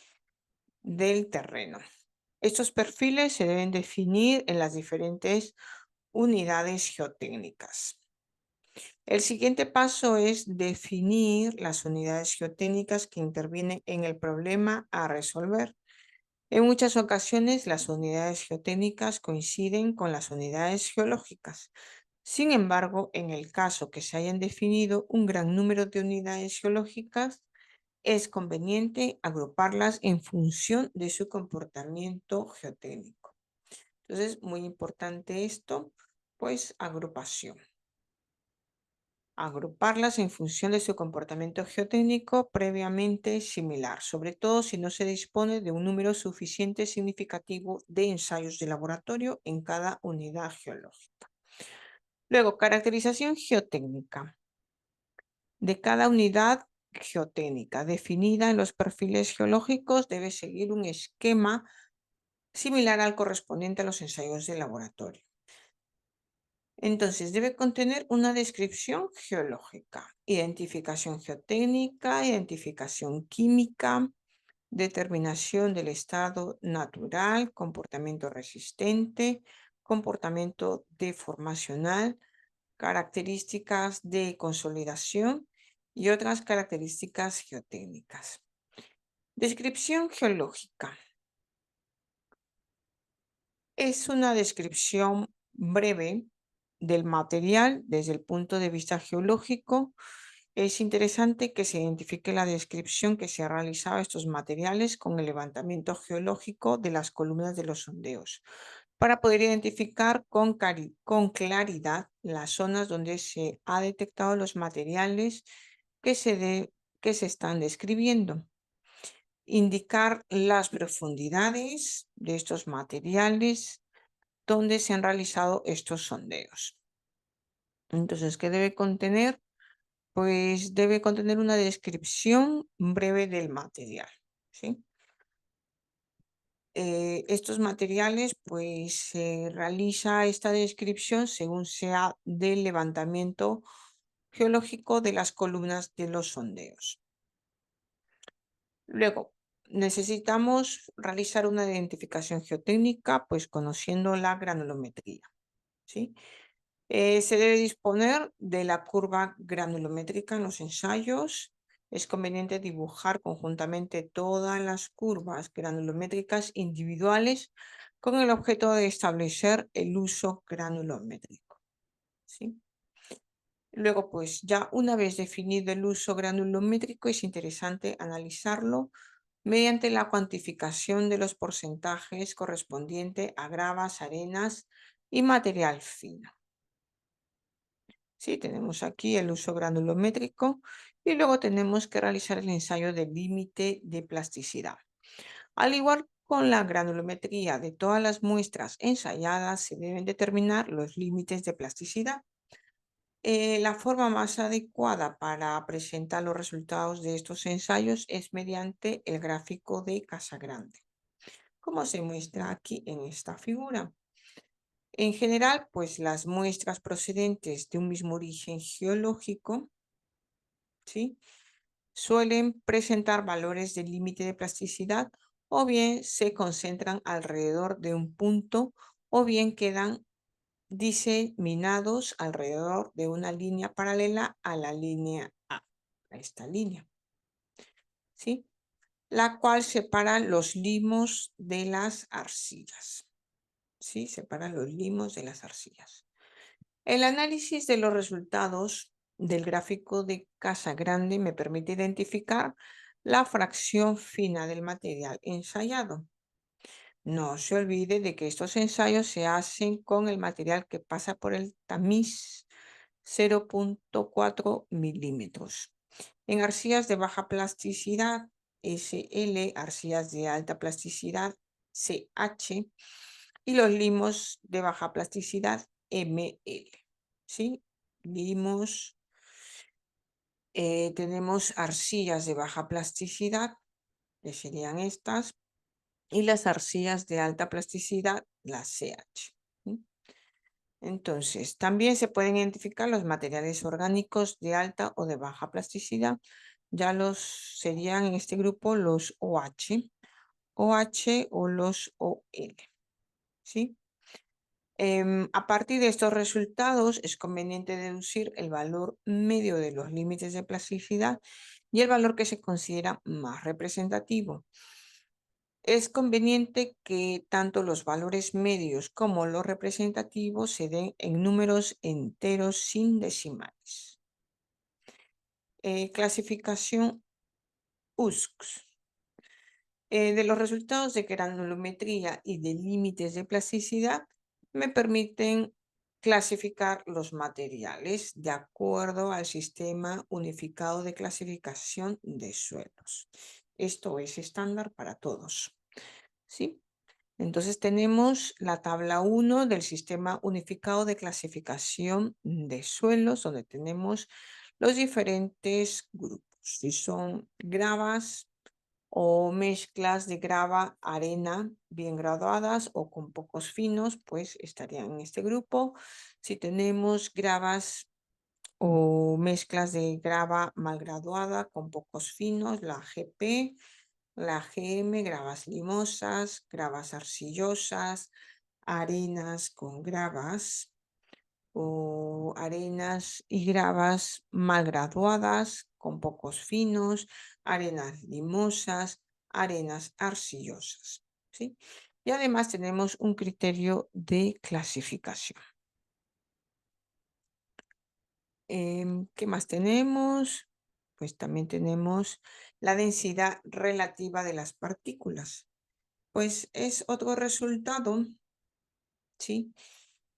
Del terreno. Estos perfiles se deben definir en las diferentes unidades geotécnicas. El siguiente paso es definir las unidades geotécnicas que intervienen en el problema a resolver. En muchas ocasiones las unidades geotécnicas coinciden con las unidades geológicas. Sin embargo, en el caso que se hayan definido un gran número de unidades geológicas, es conveniente agruparlas en función de su comportamiento geotécnico. Entonces, muy importante esto, pues agrupación. Agruparlas en función de su comportamiento geotécnico previamente similar, sobre todo si no se dispone de un número suficiente significativo de ensayos de laboratorio en cada unidad geológica. Luego, caracterización geotécnica de cada unidad geotécnica definida en los perfiles geológicos debe seguir un esquema similar al correspondiente a los ensayos de laboratorio. Entonces, debe contener una descripción geológica, identificación geotécnica, identificación química, determinación del estado natural, comportamiento resistente, comportamiento deformacional, características de consolidación y otras características geotécnicas. Descripción geológica. Es una descripción breve del material desde el punto de vista geológico. Es interesante que se identifique la descripción que se ha realizado a estos materiales con el levantamiento geológico de las columnas de los sondeos, para poder identificar con claridad las zonas donde se ha detectado los materiales que se están describiendo. Indicar las profundidades de estos materiales donde se han realizado estos sondeos. Entonces, ¿qué debe contener? Pues debe contener una descripción breve del material, ¿sí? Estos materiales, pues se realiza esta descripción según sea del levantamiento geológico de las columnas de los sondeos. Luego, necesitamos realizar una identificación geotécnica, pues conociendo la granulometría, ¿sí? Se debe disponer de la curva granulométrica en los ensayos. Es conveniente dibujar conjuntamente todas las curvas granulométricas individuales con el objeto de establecer el uso granulométrico, ¿sí? Luego, pues ya una vez definido el uso granulométrico, es interesante analizarlo mediante la cuantificación de los porcentajes correspondiente a gravas, arenas y material fino. Sí, tenemos aquí el uso granulométrico y luego tenemos que realizar el ensayo del límite de plasticidad. Al igual con la granulometría de todas las muestras ensayadas, se deben determinar los límites de plasticidad. La forma más adecuada para presentar los resultados de estos ensayos es mediante el gráfico de Casagrande, como se muestra aquí en esta figura. En general, pues las muestras procedentes de un mismo origen geológico, ¿sí?, suelen presentar valores del límite de plasticidad o bien se concentran alrededor de un punto o bien quedan diseminados alrededor de una línea paralela a la línea A, a esta línea, ¿sí? la cual separa los limos de las arcillas. ¿Sí? Separa los limos de las arcillas. El análisis de los resultados del gráfico de Casagrande me permite identificar la fracción fina del material ensayado. No se olvide de que estos ensayos se hacen con el material que pasa por el tamiz 0.4 milímetros. En arcillas de baja plasticidad SL, arcillas de alta plasticidad CH y los limos de baja plasticidad ML. ¿Sí? Limos, tenemos arcillas de baja plasticidad, que serían estas, y las arcillas de alta plasticidad, las CH. ¿Sí? Entonces, también se pueden identificar los materiales orgánicos de alta o de baja plasticidad. Ya serían en este grupo los OH o los OL. ¿Sí? A partir de estos resultados es conveniente deducir el valor medio de los límites de plasticidad y el valor que se considera más representativo. Es conveniente que tanto los valores medios como los representativos se den en números enteros sin decimales. Clasificación USCS. De los resultados de granulometría y de límites de plasticidad me permiten clasificar los materiales de acuerdo al sistema unificado de clasificación de suelos. Esto es estándar para todos. ¿Sí? Entonces tenemos la tabla 1 del sistema unificado de clasificación de suelos, donde tenemos los diferentes grupos. Si son gravas o mezclas de grava, arena bien graduadas o con pocos finos, pues estarían en este grupo. Si tenemos gravas o mezclas de grava mal graduada con pocos finos, la GP, la GM, gravas limosas, gravas arcillosas, arenas con gravas o arenas y gravas mal graduadas con pocos finos, arenas limosas, arenas arcillosas. ¿Sí? Y además tenemos un criterio de clasificación. ¿Qué más tenemos? Pues también tenemos la densidad relativa de las partículas. Pues es otro resultado, ¿sí?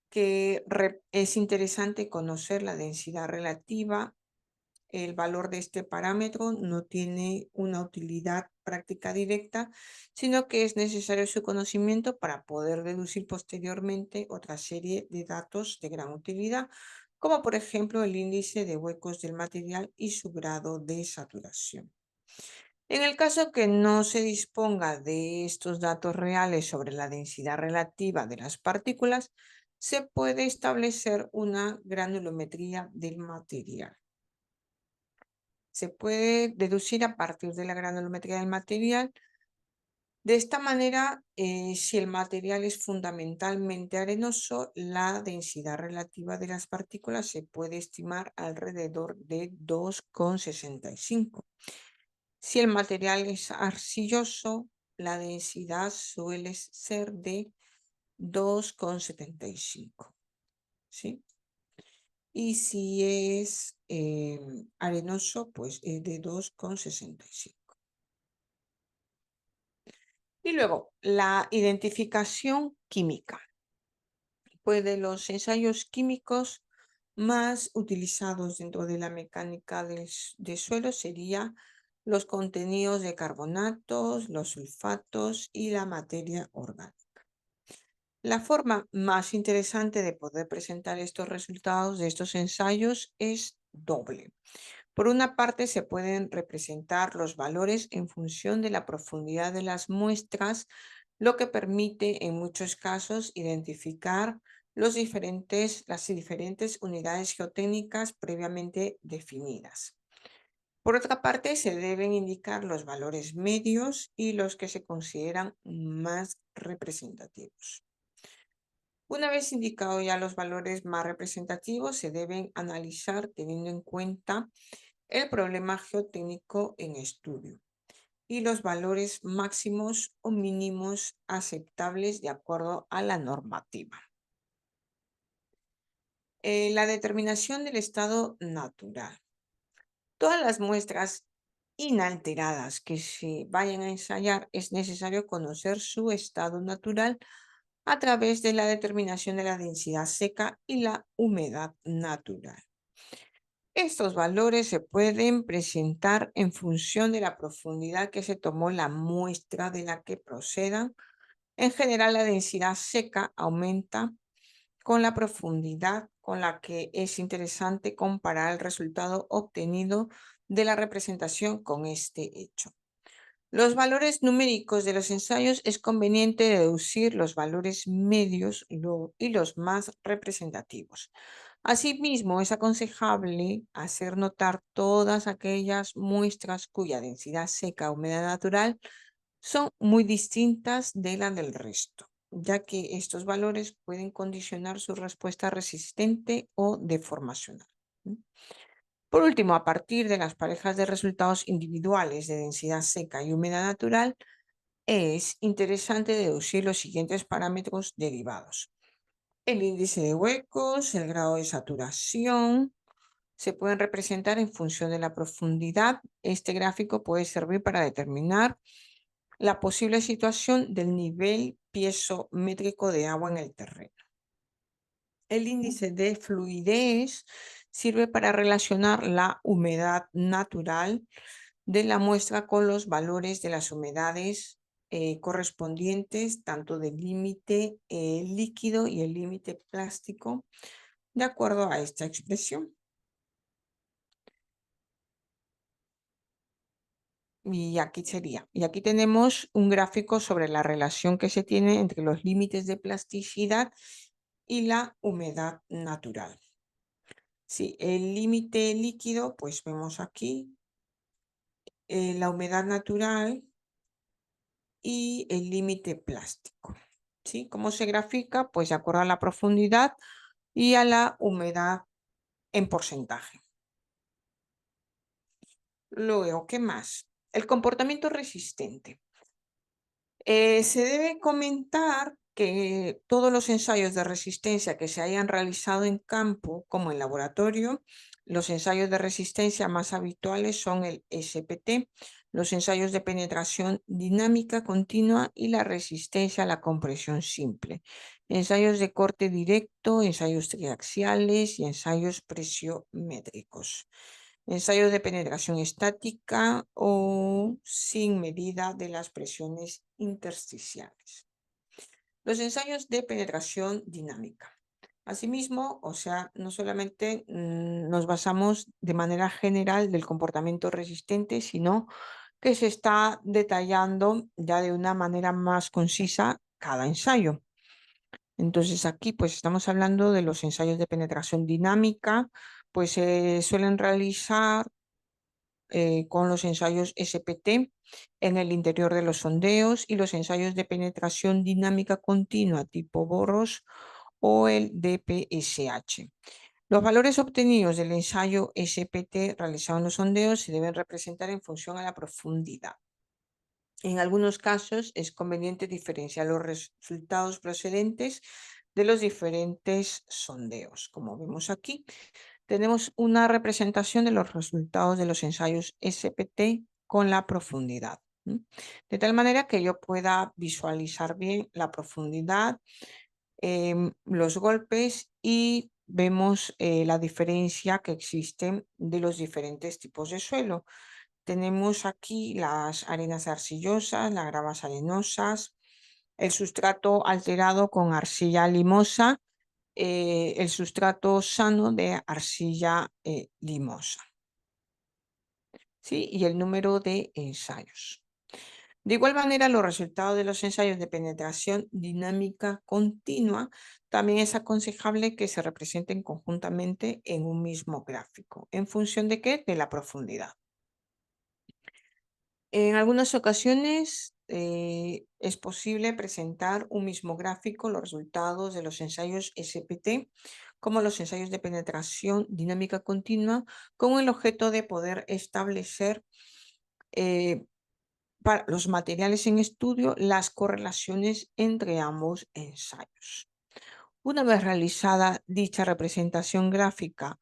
Que es interesante conocer la densidad relativa. El valor de este parámetro no tiene una utilidad práctica directa, sino que es necesario su conocimiento para poder deducir posteriormente otra serie de datos de gran utilidad, como por ejemplo el índice de huecos del material y su grado de saturación. En el caso que no se disponga de estos datos reales sobre la densidad relativa de las partículas, se puede establecer una granulometría del material. Se puede deducir a partir de la granulometría del material. De esta manera, si el material es fundamentalmente arenoso, la densidad relativa de las partículas se puede estimar alrededor de 2,65. Si el material es arcilloso, la densidad suele ser de 2,75. ¿Sí? Y si es arenoso, pues es de 2,65. Y luego, la identificación química. Pues de los ensayos químicos más utilizados dentro de la mecánica de suelo serían los contenidos de carbonatos, los sulfatos y la materia orgánica. La forma más interesante de poder presentar estos resultados de estos ensayos es doble. Por una parte, se pueden representar los valores en función de la profundidad de las muestras, lo que permite en muchos casos identificar las diferentes unidades geotécnicas previamente definidas. Por otra parte, se deben indicar los valores medios y los que se consideran más representativos. Una vez indicados ya los valores más representativos, se deben analizar teniendo en cuenta el problema geotécnico en estudio. y los valores máximos o mínimos aceptables de acuerdo a la normativa. La determinación del estado natural. Todas las muestras inalteradas que se vayan a ensayar es necesario conocer su estado natural a través de la determinación de la densidad seca y la humedad natural. Estos valores se pueden presentar en función de la profundidad que se tomó la muestra de la que procedan. En general, la densidad seca aumenta con la profundidad con la que es interesante comparar el resultado obtenido de la representación con este hecho. Los valores numéricos de los ensayos es conveniente deducir los valores medios y los más representativos. Asimismo, es aconsejable hacer notar todas aquellas muestras cuya densidad seca o humedad natural son muy distintas de la del resto, ya que estos valores pueden condicionar su respuesta resistente o deformacional. Por último, a partir de las parejas de resultados individuales de densidad seca y humedad natural, es interesante deducir los siguientes parámetros derivados. El índice de huecos, el grado de saturación, se pueden representar en función de la profundidad. Este gráfico puede servir para determinar la posible situación del nivel piezométrico de agua en el terreno. El índice de fluidez sirve para relacionar la humedad natural de la muestra con los valores de las humedades correspondientes, tanto del límite líquido y el límite plástico, de acuerdo a esta expresión. Y aquí sería. Y aquí tenemos un gráfico sobre la relación que se tiene entre los límites de plasticidad y la humedad natural. Sí, el límite líquido, pues vemos aquí la humedad natural y el límite plástico. ¿Sí? ¿Cómo se grafica? Pues de acuerdo a la profundidad y a la humedad en porcentaje. Luego, ¿qué más? El comportamiento resistente. Se debe comentar que todos los ensayos de resistencia que se hayan realizado en campo, como en laboratorio, los ensayos de resistencia más habituales son el SPT, los ensayos de penetración dinámica continua y la resistencia a la compresión simple, ensayos de corte directo, ensayos triaxiales y ensayos presiométricos. Ensayos de penetración estática o sin medida de las presiones intersticiales. Los ensayos de penetración dinámica. Asimismo, o sea, no solamente nos basamos de manera general del comportamiento resistente, sino que se está detallando ya de una manera más concisa cada ensayo. Entonces aquí pues estamos hablando de los ensayos de penetración dinámica, pues se suelen realizar con los ensayos SPT en el interior de los sondeos y los ensayos de penetración dinámica continua tipo Boros o el DPSH. Los valores obtenidos del ensayo SPT realizado en los sondeos se deben representar en función a la profundidad. En algunos casos es conveniente diferenciar los resultados procedentes de los diferentes sondeos, como vemos aquí. Tenemos una representación de los resultados de los ensayos SPT con la profundidad. De tal manera que yo pueda visualizar bien la profundidad, los golpes y vemos la diferencia que existe de los diferentes tipos de suelo. Tenemos aquí las arenas arcillosas, las gravas arenosas, el sustrato alterado con arcilla limosa, el sustrato sano de arcilla limosa. ¿Sí? Y el número de ensayos. De igual manera, los resultados de los ensayos de penetración dinámica continua también es aconsejable que se representen conjuntamente en un mismo gráfico. ¿En función de qué? De la profundidad. En algunas ocasiones es posible presentar un mismo gráfico, los resultados de los ensayos SPT, como los ensayos de penetración dinámica continua, con el objeto de poder establecer para los materiales en estudio las correlaciones entre ambos ensayos. Una vez realizada dicha representación gráfica,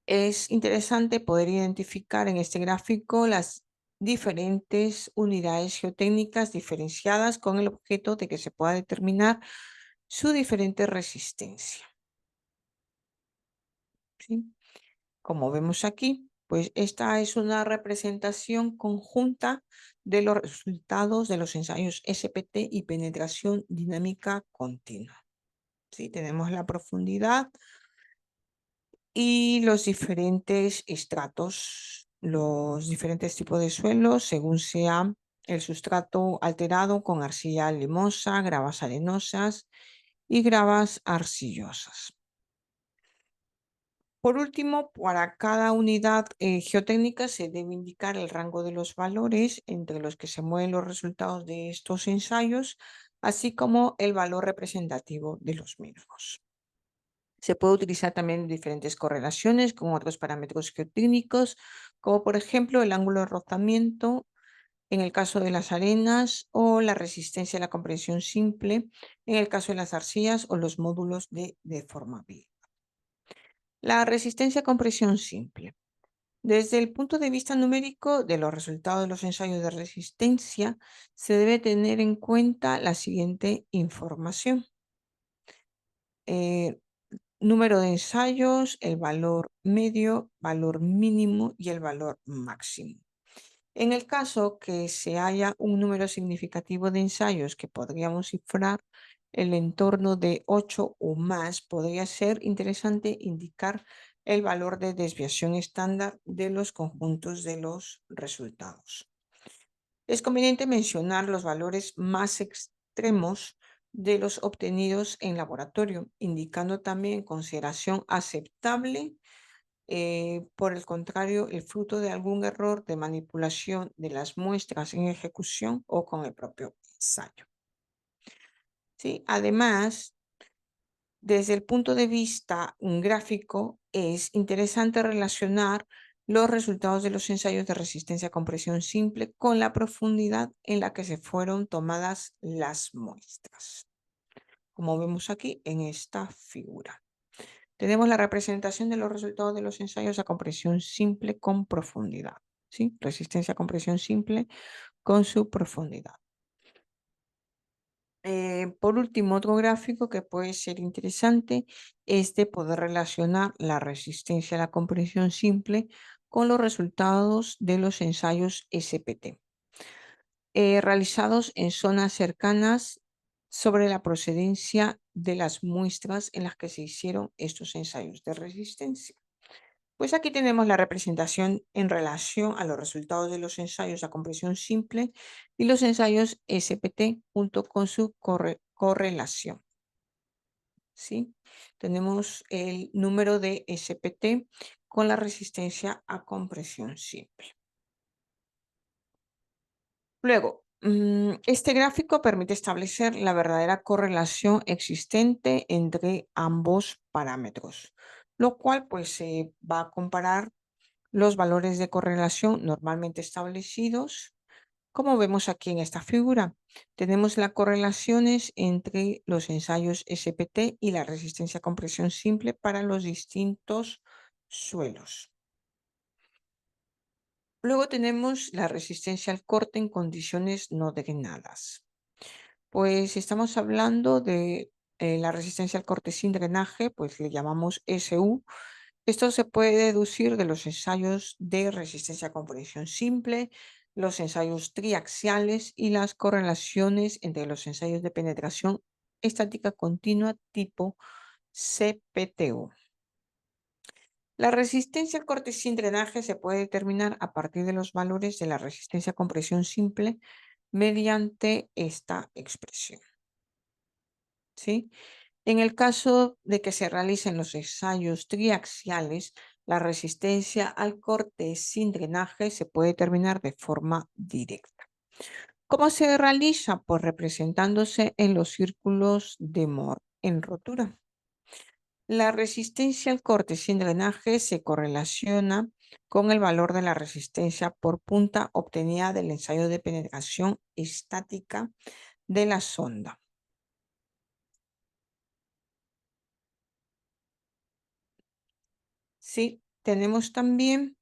es interesante poder identificar en este gráfico las diferentes unidades geotécnicas diferenciadas con el objeto de que se pueda determinar su diferente resistencia. ¿Sí? Como vemos aquí, pues esta es una representación conjunta de los resultados de los ensayos SPT y penetración dinámica continua. ¿Sí? Tenemos la profundidad y los diferentes estratos, los diferentes tipos de suelos, según sea el sustrato alterado con arcilla limosa, gravas arenosas y gravas arcillosas. Por último, para cada unidad geotécnica se debe indicar el rango de los valores entre los que se mueven los resultados de estos ensayos, así como el valor representativo de los mismos. Se puede utilizar también diferentes correlaciones con otros parámetros geotécnicos, como por ejemplo el ángulo de rozamiento en el caso de las arenas o la resistencia a la compresión simple en el caso de las arcillas o los módulos de deformabilidad. La resistencia a compresión simple. Desde el punto de vista numérico de los resultados de los ensayos de resistencia, se debe tener en cuenta la siguiente información. Número de ensayos, el valor medio, valor mínimo y el valor máximo. En el caso que se haya un número significativo de ensayos que podríamos cifrar el entorno de 8 o más, podría ser interesante indicar el valor de desviación estándar de los conjuntos de los resultados. Es conveniente mencionar los valores más extremos de los obtenidos en laboratorio, indicando también consideración aceptable. Por el contrario, el fruto de algún error de manipulación de las muestras en ejecución o con el propio ensayo. ¿Sí? Además, desde el punto de vista gráfico, es interesante relacionar los resultados de los ensayos de resistencia a compresión simple con la profundidad en la que se fueron tomadas las muestras, como vemos aquí en esta figura. Tenemos la representación de los resultados de los ensayos a compresión simple con profundidad. ¿Sí? Resistencia a compresión simple con su profundidad. Por último, otro gráfico que puede ser interesante es de poder relacionar la resistencia a la compresión simple con los resultados de los ensayos SPT, realizados en zonas cercanas sobre la procedencia de las muestras en las que se hicieron estos ensayos de resistencia. Pues aquí tenemos la representación en relación a los resultados de los ensayos a compresión simple y los ensayos SPT junto con su correlación. ¿Sí? Tenemos el número de SPT con la resistencia a compresión simple. Luego, este gráfico permite establecer la verdadera correlación existente entre ambos parámetros, lo cual pues se va a comparar los valores de correlación normalmente establecidos, como vemos aquí en esta figura. Tenemos las correlaciones entre los ensayos SPT y la resistencia a compresión simple para los distintos suelos. Luego tenemos la resistencia al corte en condiciones no drenadas. Pues estamos hablando de la resistencia al corte sin drenaje, pues le llamamos SU. Esto se puede deducir de los ensayos de resistencia a compresión simple, los ensayos triaxiales y las correlaciones entre los ensayos de penetración estática continua tipo CPTO. La resistencia al corte sin drenaje se puede determinar a partir de los valores de la resistencia a compresión simple mediante esta expresión. ¿Sí? En el caso de que se realicen los ensayos triaxiales, la resistencia al corte sin drenaje se puede determinar de forma directa. ¿Cómo se realiza? Pues representándose en los círculos de Mohr en rotura. La resistencia al corte sin drenaje se correlaciona con el valor de la resistencia por punta obtenida del ensayo de penetración estática de la sonda. Sí, tenemos también,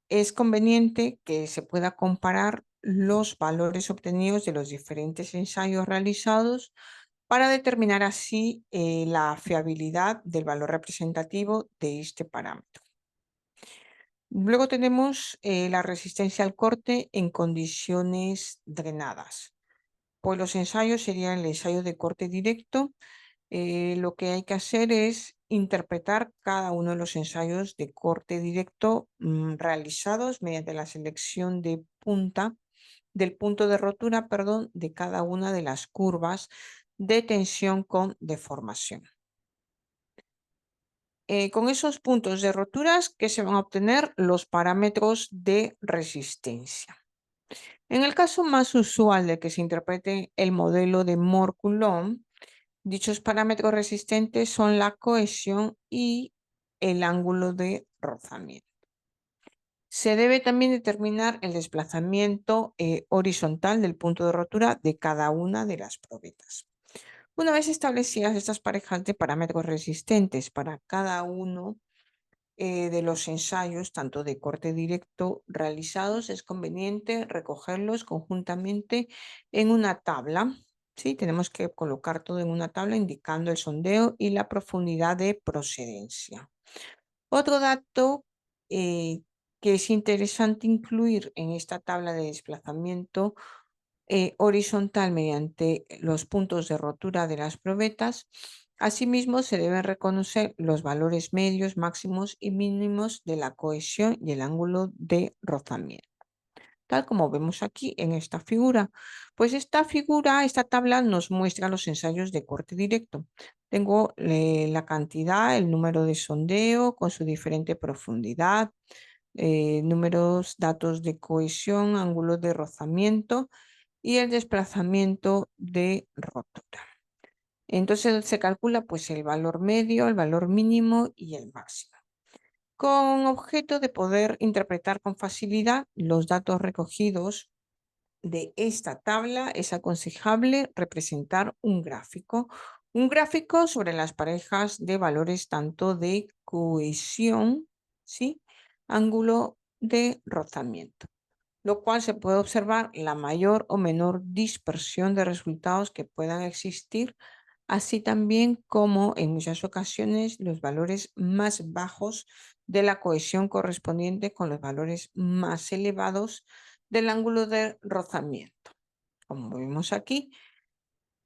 es conveniente que se pueda comparar los valores obtenidos de los diferentes ensayos realizados para determinar así la fiabilidad del valor representativo de este parámetro. Luego tenemos la resistencia al corte en condiciones drenadas. Pues los ensayos serían el ensayo de corte directo. Lo que hay que hacer es interpretar cada uno de los ensayos de corte directo realizados mediante la selección de del punto de rotura, perdón, de cada una de las curvas de tensión con deformación. Con esos puntos de roturas que se van a obtener los parámetros de resistencia. En el caso más usual de que se interprete el modelo de Mohr-Coulomb, dichos parámetros resistentes son la cohesión y el ángulo de rozamiento. Se debe también determinar el desplazamiento horizontal del punto de rotura de cada una de las probetas. Una vez establecidas estas parejas de parámetros resistentes para cada uno de los ensayos, tanto de corte directo realizados, es conveniente recogerlos conjuntamente en una tabla. ¿Sí? Tenemos que colocar todo en una tabla indicando el sondeo y la profundidad de procedencia. Otro dato que es interesante incluir en esta tabla de desplazamiento horizontal mediante los puntos de rotura de las probetas. Asimismo, se deben reconocer los valores medios, máximos y mínimos de la cohesión y el ángulo de rozamiento, tal como vemos aquí en esta figura. Pues esta tabla nos muestra los ensayos de corte directo. Tengo la cantidad, el número de sondeo con su diferente profundidad, números, datos de cohesión, ángulo de rozamiento y el desplazamiento de rotura. Entonces se calcula pues el valor medio, el valor mínimo y el máximo. Con objeto de poder interpretar con facilidad los datos recogidos de esta tabla, es aconsejable representar un gráfico sobre las parejas de valores tanto de cohesión, ¿sí? Ángulo de rozamiento, lo cual se puede observar la mayor o menor dispersión de resultados que puedan existir, así también como en muchas ocasiones los valores más bajos de la cohesión correspondiente con los valores más elevados del ángulo de rozamiento. Como vemos aquí,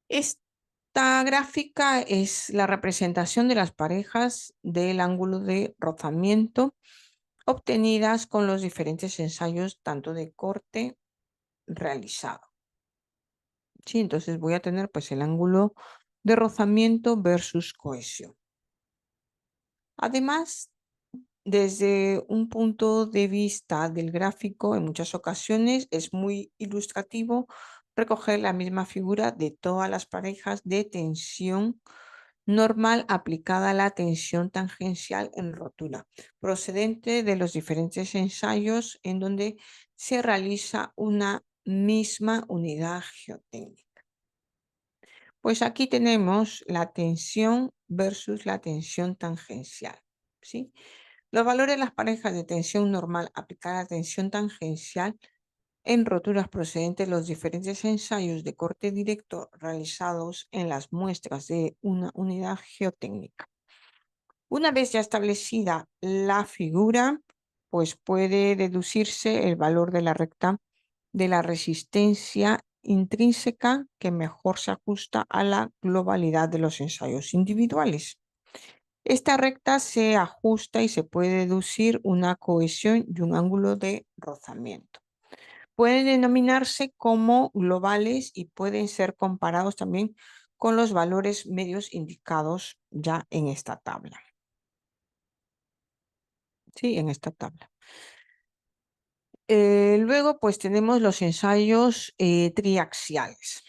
esta gráfica es la representación de las parejas del ángulo de rozamiento obtenidas con los diferentes ensayos tanto de corte realizado. Sí, entonces voy a tener pues el ángulo de rozamiento versus cohesión. Además, desde un punto de vista del gráfico, en muchas ocasiones es muy ilustrativo recoger la misma figura de todas las parejas de tensión normal aplicada a la tensión tangencial en rotura, procedente de los diferentes ensayos en donde se realiza una misma unidad geotécnica. Pues aquí tenemos la tensión versus la tensión tangencial, ¿sí? Los valores de las parejas de tensión normal aplicada a tensión tangencial en roturas procedentes de los diferentes ensayos de corte directo realizados en las muestras de una unidad geotécnica. Una vez ya establecida la figura, pues puede deducirse el valor de la recta de la resistencia intrínseca que mejor se ajusta a la globalidad de los ensayos individuales. Esta recta se ajusta y se puede deducir una cohesión y un ángulo de rozamiento. Pueden denominarse como globales y pueden ser comparados también con los valores medios indicados ya en esta tabla. Sí, en esta tabla. Luego, pues tenemos los ensayos triaxiales.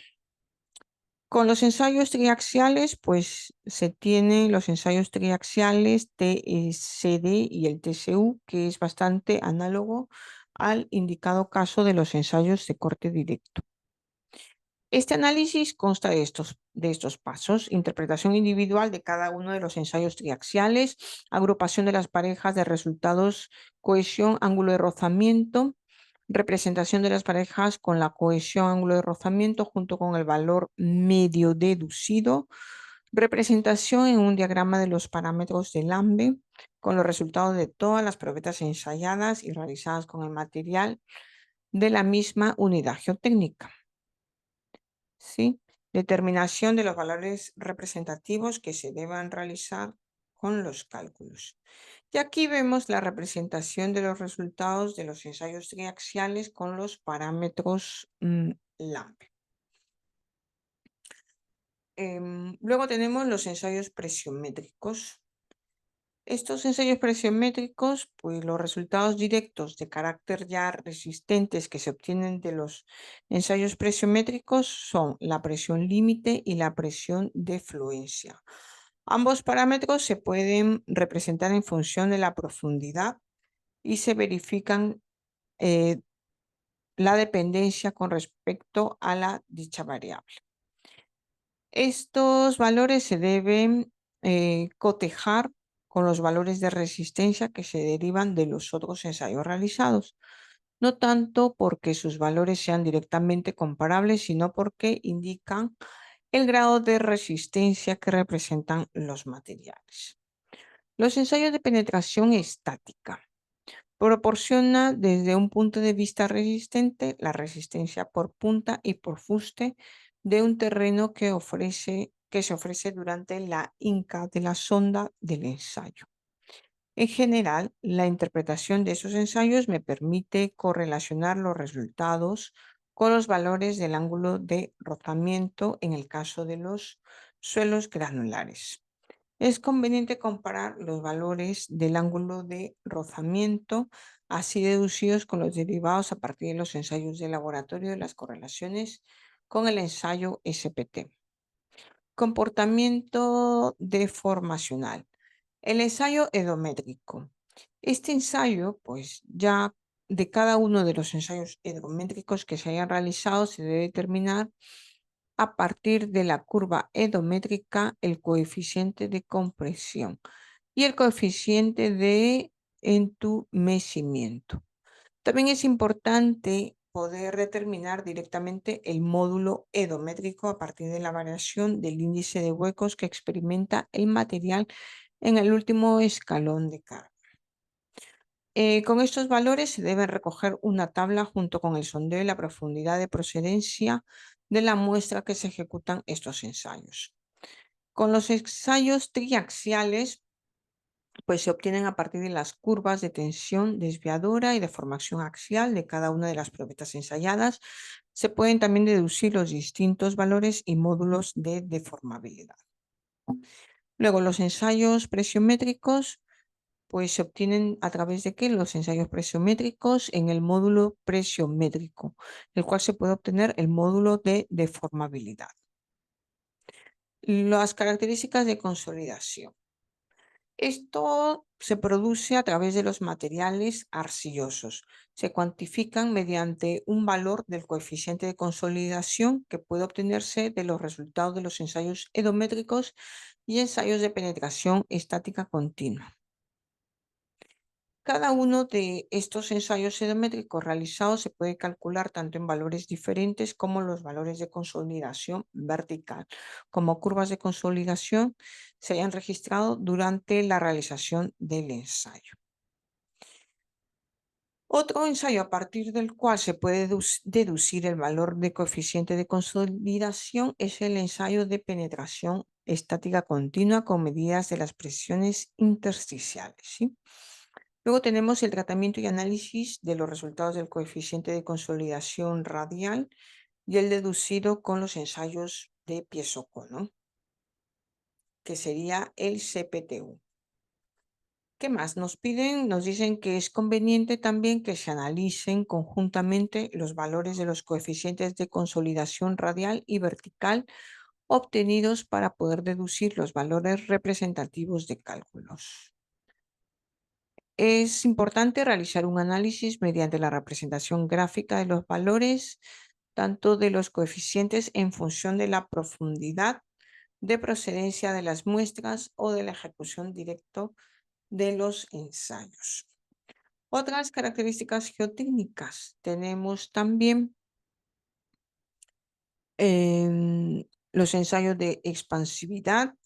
Con los ensayos triaxiales, pues se tienen los ensayos triaxiales TCD y el TCU, que es bastante análogo al indicado caso de los ensayos de corte directo. Este análisis consta de estos pasos: interpretación individual de cada uno de los ensayos triaxiales, agrupación de las parejas de resultados, cohesión, ángulo de rozamiento, representación de las parejas con la cohesión, ángulo de rozamiento junto con el valor medio deducido, representación en un diagrama de los parámetros del AMBE con los resultados de todas las probetas ensayadas y realizadas con el material de la misma unidad geotécnica. ¿Sí? Determinación de los valores representativos que se deban realizar con los cálculos. Y aquí vemos la representación de los resultados de los ensayos triaxiales con los parámetros LAMBE. Luego tenemos los ensayos presiométricos. Estos ensayos presiométricos, pues los resultados directos de carácter ya resistentes que se obtienen de los ensayos presiométricos son la presión límite y la presión de fluencia. Ambos parámetros se pueden representar en función de la profundidad y se verifican la dependencia con respecto a la dicha variable. Estos valores se deben cotejar con los valores de resistencia que se derivan de los otros ensayos realizados, no tanto porque sus valores sean directamente comparables, sino porque indican el grado de resistencia que representan los materiales. Los ensayos de penetración estática proporciona desde un punto de vista resistente la resistencia por punta y por fuste de un terreno que se ofrece durante la hinca de la sonda del ensayo. En general, la interpretación de esos ensayos me permite correlacionar los resultados con los valores del ángulo de rozamiento en el caso de los suelos granulares. Es conveniente comparar los valores del ángulo de rozamiento así deducidos con los derivados a partir de los ensayos de laboratorio de las correlaciones con el ensayo SPT. Comportamiento deformacional. El ensayo edométrico. Este ensayo, pues ya de cada uno de los ensayos edométricos que se hayan realizado, se debe determinar a partir de la curva edométrica el coeficiente de compresión y el coeficiente de entumecimiento. También es importante poder determinar directamente el módulo edométrico a partir de la variación del índice de huecos que experimenta el material en el último escalón de carga. Con estos valores se debe recoger una tabla junto con el sondeo y la profundidad de procedencia de la muestra que se ejecutan estos ensayos. Con los ensayos triaxiales, pues se obtienen a partir de las curvas de tensión desviadora y de deformación axial de cada una de las probetas ensayadas. Se pueden también deducir los distintos valores y módulos de deformabilidad. Luego, los ensayos presiométricos pues se obtienen a través de los ensayos presiométricos en el módulo presiométrico, el cual se puede obtener el módulo de deformabilidad. Las características de consolidación. Esto se produce a través de los materiales arcillosos. Se cuantifican mediante un valor del coeficiente de consolidación que puede obtenerse de los resultados de los ensayos edométricos y ensayos de penetración estática continua. Cada uno de estos ensayos edométricos realizados se puede calcular tanto en valores diferentes como los valores de consolidación vertical, como curvas de consolidación se hayan registrado durante la realización del ensayo. Otro ensayo a partir del cual se puede deducir el valor de coeficiente de consolidación es el ensayo de penetración estática continua con medidas de las presiones intersticiales, ¿sí? Luego tenemos el tratamiento y análisis de los resultados del coeficiente de consolidación radial y el deducido con los ensayos de piezocono, que sería el CPTU. ¿Qué más? Nos dicen que es conveniente también que se analicen conjuntamente los valores de los coeficientes de consolidación radial y vertical obtenidos para poder deducir los valores representativos de cálculos. Es importante realizar un análisis mediante la representación gráfica de los valores, tanto de los coeficientes en función de la profundidad de procedencia de las muestras o de la ejecución directa de los ensayos. Otras características geotécnicas tenemos también los ensayos de expansividad,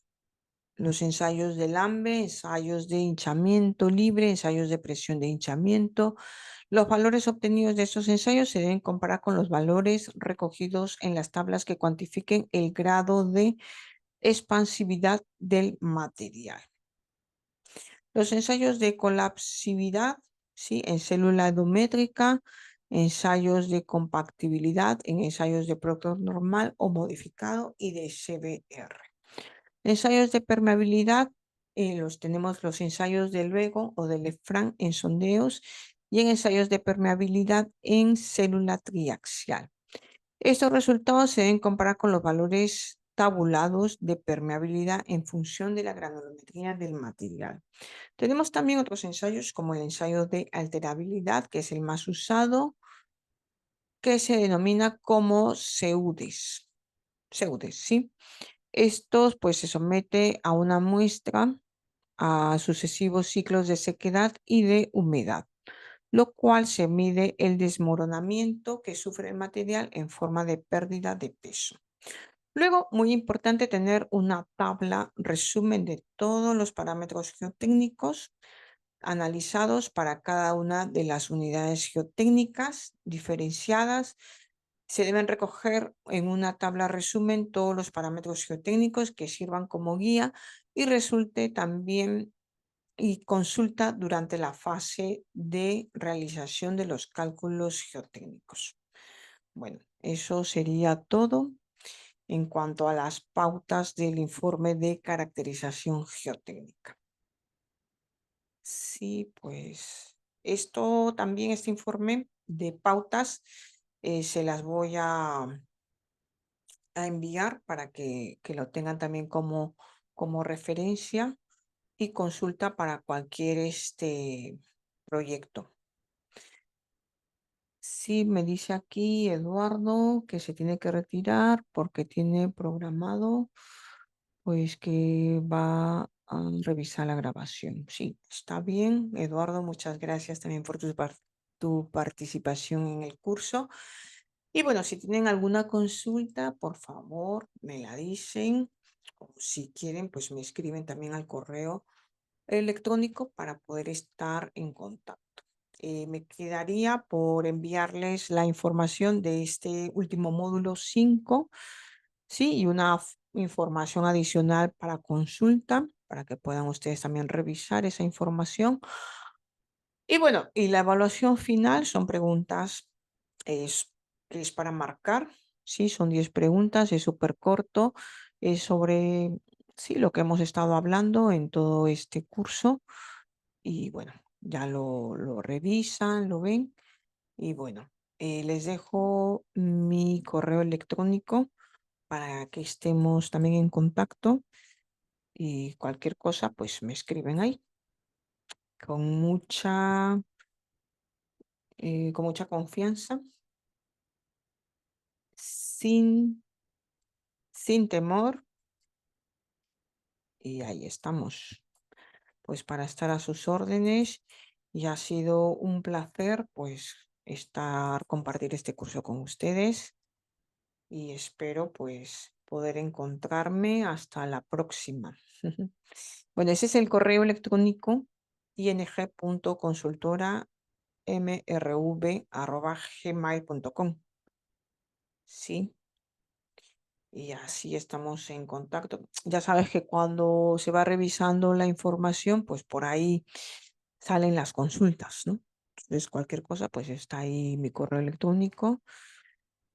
los ensayos de Lambe, ensayos de hinchamiento libre, ensayos de presión de hinchamiento. Los valores obtenidos de estos ensayos se deben comparar con los valores recogidos en las tablas que cuantifiquen el grado de expansividad del material. Los ensayos de colapsividad, ¿sí? En célula endométrica, ensayos de compactibilidad, en ensayos de producto normal o modificado y de CBR. Ensayos de permeabilidad, tenemos los ensayos del Luego o del Lefranc en sondeos y en ensayos de permeabilidad en célula triaxial. Estos resultados se deben comparar con los valores tabulados de permeabilidad en función de la granulometría del material. Tenemos también otros ensayos como el ensayo de alterabilidad, que es el más usado, que se denomina como SEUDES. SEUDES, ¿sí? Estos pues se somete a una muestra a sucesivos ciclos de sequedad y de humedad, lo cual se mide el desmoronamiento que sufre el material en forma de pérdida de peso. Luego, muy importante tener una tabla resumen de todos los parámetros geotécnicos analizados para cada una de las unidades geotécnicas diferenciadas. Se deben recoger en una tabla resumen todos los parámetros geotécnicos que sirvan como guía y resulte también y consulta durante la fase de realización de los cálculos geotécnicos. Bueno, eso sería todo en cuanto a las pautas del informe de caracterización geotécnica. Sí, pues esto también, este informe de pautas, se las voy a enviar para que lo tengan también como referencia y consulta para cualquier proyecto. Sí, me dice aquí Eduardo que se tiene que retirar porque tiene programado pues que va a revisar la grabación. Sí, está bien. Eduardo, muchas gracias también por tu participación en el curso. Y bueno, si tienen alguna consulta, por favor, me la dicen. O si quieren, pues me escriben también al correo electrónico para poder estar en contacto. Me quedaría por enviarles la información de este último módulo 5, ¿sí? Y una información adicional para consulta, para que puedan ustedes también revisar esa información. Y bueno, y la evaluación final son preguntas, es para marcar, ¿sí? Son 10 preguntas, es súper corto, es sobre, sí, lo que hemos estado hablando en todo este curso. Y bueno, ya lo revisan, lo ven. Y bueno, les dejo mi correo electrónico para que estemos también en contacto y cualquier cosa, pues me escriben ahí con mucha confianza, sin temor, y ahí estamos, pues para estar a sus órdenes. Y ha sido un placer, pues, compartir este curso con ustedes. Y espero pues poder encontrarme hasta la próxima. Bueno, ese es el correo electrónico ing.consultora.mrv@gmail.com. Sí, y así estamos en contacto. Ya sabes que cuando se va revisando la información, pues por ahí salen las consultas, ¿no? Entonces, cualquier cosa, pues está ahí mi correo electrónico.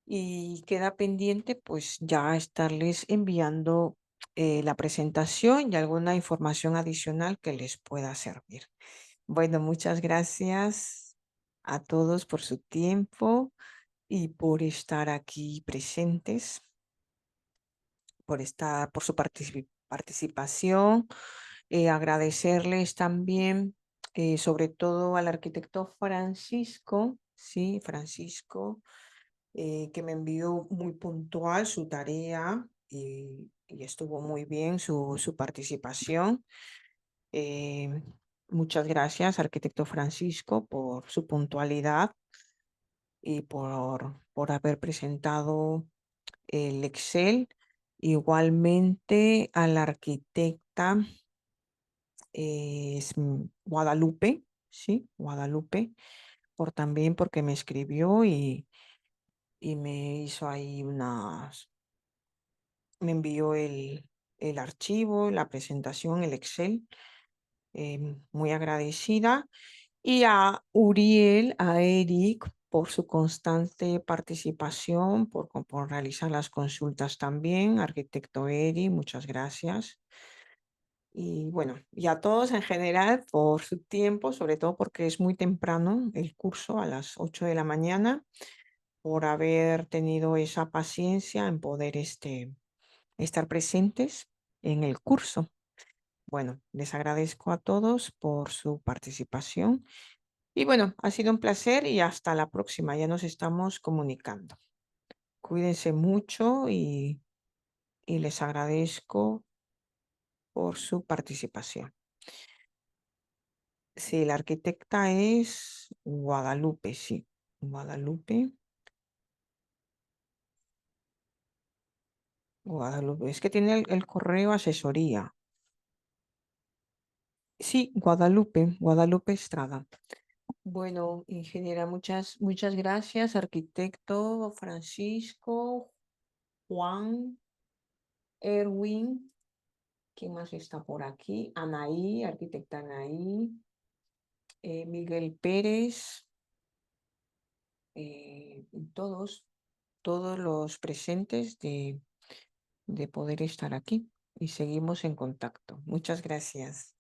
Y queda pendiente pues ya estarles enviando la presentación y alguna información adicional que les pueda servir. Bueno, muchas gracias a todos por su tiempo y por estar aquí presentes. por su participación. Agradecerles también, sobre todo al arquitecto Francisco, sí, Francisco, que me envió muy puntual su tarea y estuvo muy bien su participación. Muchas gracias, arquitecto Francisco, por su puntualidad y por haber presentado el Excel. Igualmente a la arquitecta Guadalupe, sí, Guadalupe, también porque me escribió y me hizo ahí me envió el archivo, la presentación, el Excel, muy agradecida. Y a Uriel, a Eric, por su constante participación, por realizar las consultas también. Arquitecto Eric, muchas gracias. Y bueno, y a todos en general por su tiempo, sobre todo porque es muy temprano el curso, a las 8 de la mañana, por haber tenido esa paciencia en poder estar presentes en el curso. Bueno, les agradezco a todos por su participación. Y bueno, ha sido un placer y hasta la próxima. Ya nos estamos comunicando. Cuídense mucho y les agradezco por su participación. Sí, la arquitecta es Guadalupe, sí. Guadalupe. Guadalupe. Es que tiene el correo asesoría. Sí, Guadalupe, Guadalupe Estrada. Bueno, ingeniera, muchas gracias. Arquitecto Francisco, Juan, Erwin. ¿Quién más está por aquí? Anaí, arquitecta Anaí, Miguel Pérez, y todos los presentes de poder estar aquí y seguimos en contacto. Muchas gracias.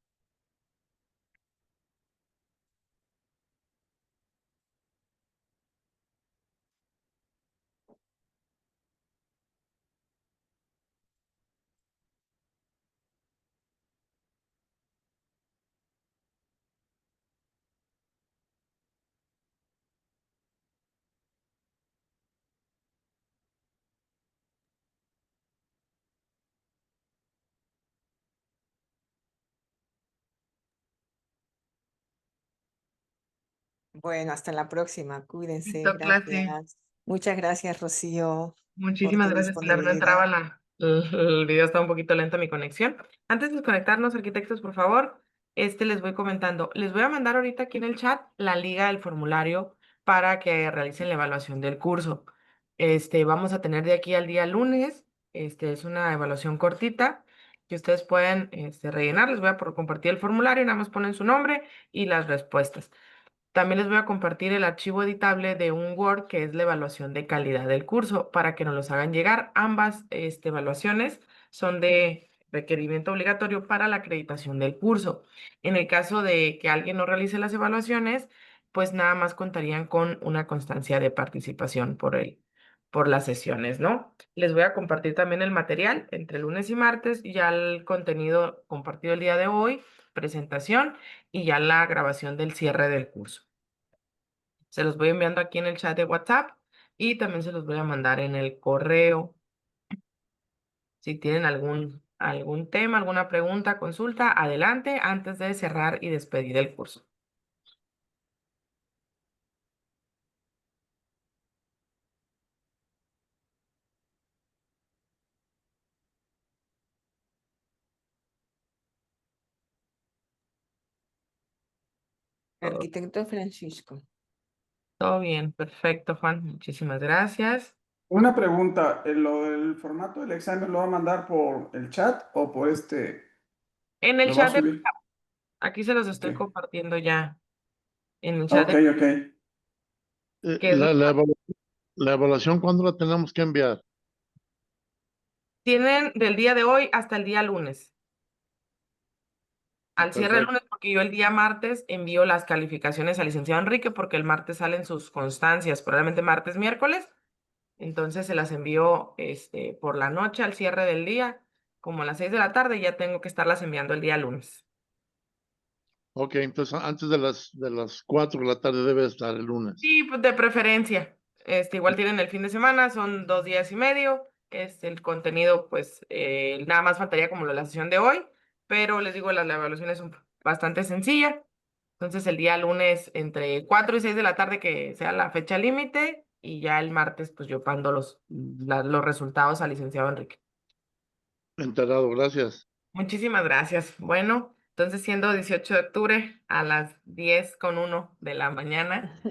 Bueno, hasta la próxima. Cuídense. Listo, clase. Gracias. Bueno, hasta la próxima. Cuídense. Listo, clase. Gracias. Muchas gracias, Rocío, por Muchísimas tu gracias, Pilar. No entraba disponibilidad. el video estaba un poquito lento mi conexión. Antes de desconectarnos, arquitectos, por favor, les voy comentando. Les voy a mandar ahorita aquí en el chat la liga del formulario para que realicen la evaluación del curso. Vamos a tener de aquí al día lunes. Es una evaluación cortita que ustedes pueden rellenar. Les voy a compartir el formulario, nada más ponen su nombre y las respuestas. También les voy a compartir el archivo editable de un Word que es la evaluación de calidad del curso para que nos los hagan llegar. Ambas evaluaciones son de requerimiento obligatorio para la acreditación del curso. En el caso de que alguien no realice las evaluaciones, pues nada más contarían con una constancia de participación por las sesiones, ¿no? Les voy a compartir también el material entre lunes y martes, ya el contenido compartido el día de hoy, presentación y ya la grabación del cierre del curso. Se los voy enviando aquí en el chat de WhatsApp y también se los voy a mandar en el correo. Si tienen algún tema, alguna pregunta, consulta, adelante antes de cerrar y despedir el curso. Todo, Arquitecto Francisco. todo bien, perfecto, Juan. Muchísimas gracias. Una pregunta, ¿lo del formato del examen lo va a mandar por el chat o por En el lo va a chat de subir? aquí se los Ok, estoy compartiendo ya en el chat ok, de ok. que es La evaluación, ¿cuándo la tenemos que enviar? tienen del día de hoy hasta el día lunes. Al cierre del Perfecto. lunes, porque yo el día martes envío las calificaciones al licenciado Enrique, porque el martes salen sus constancias, probablemente martes, miércoles. Entonces se las envío por la noche al cierre del día, como a las 6 de la tarde, ya tengo que estarlas enviando el día lunes. Ok, entonces antes de las 4 de la tarde debe estar el lunes. Sí, pues de preferencia. Igual tienen el fin de semana, son 2 días y medio. El contenido, pues, nada más faltaría como la sesión de hoy, pero les digo, la evaluación es bastante sencilla. Entonces, el día lunes, entre 4 y 6 de la tarde, que sea la fecha límite, y ya el martes, pues, yo mando los resultados al licenciado Enrique. Enterado, gracias. Muchísimas gracias. Bueno, entonces, siendo 18 de octubre a las 10:01 de la mañana.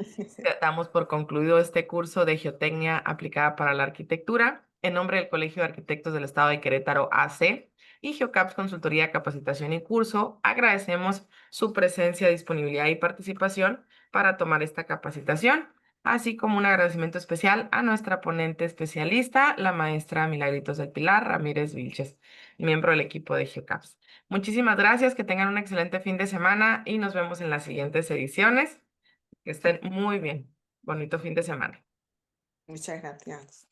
Damos por concluido este curso de Geotecnia aplicada para la arquitectura en nombre del Colegio de Arquitectos del Estado de Querétaro AC y Geocaps Consultoría, Capacitación y Curso. Agradecemos su presencia, disponibilidad y participación para tomar esta capacitación, así como un agradecimiento especial a nuestra ponente especialista, la maestra Milagritos del Pilar Ramírez Vilches, miembro del equipo de Geocaps. Muchísimas gracias, que tengan un excelente fin de semana y nos vemos en las siguientes ediciones. Que estén muy bien. Bonito fin de semana. Muchas gracias.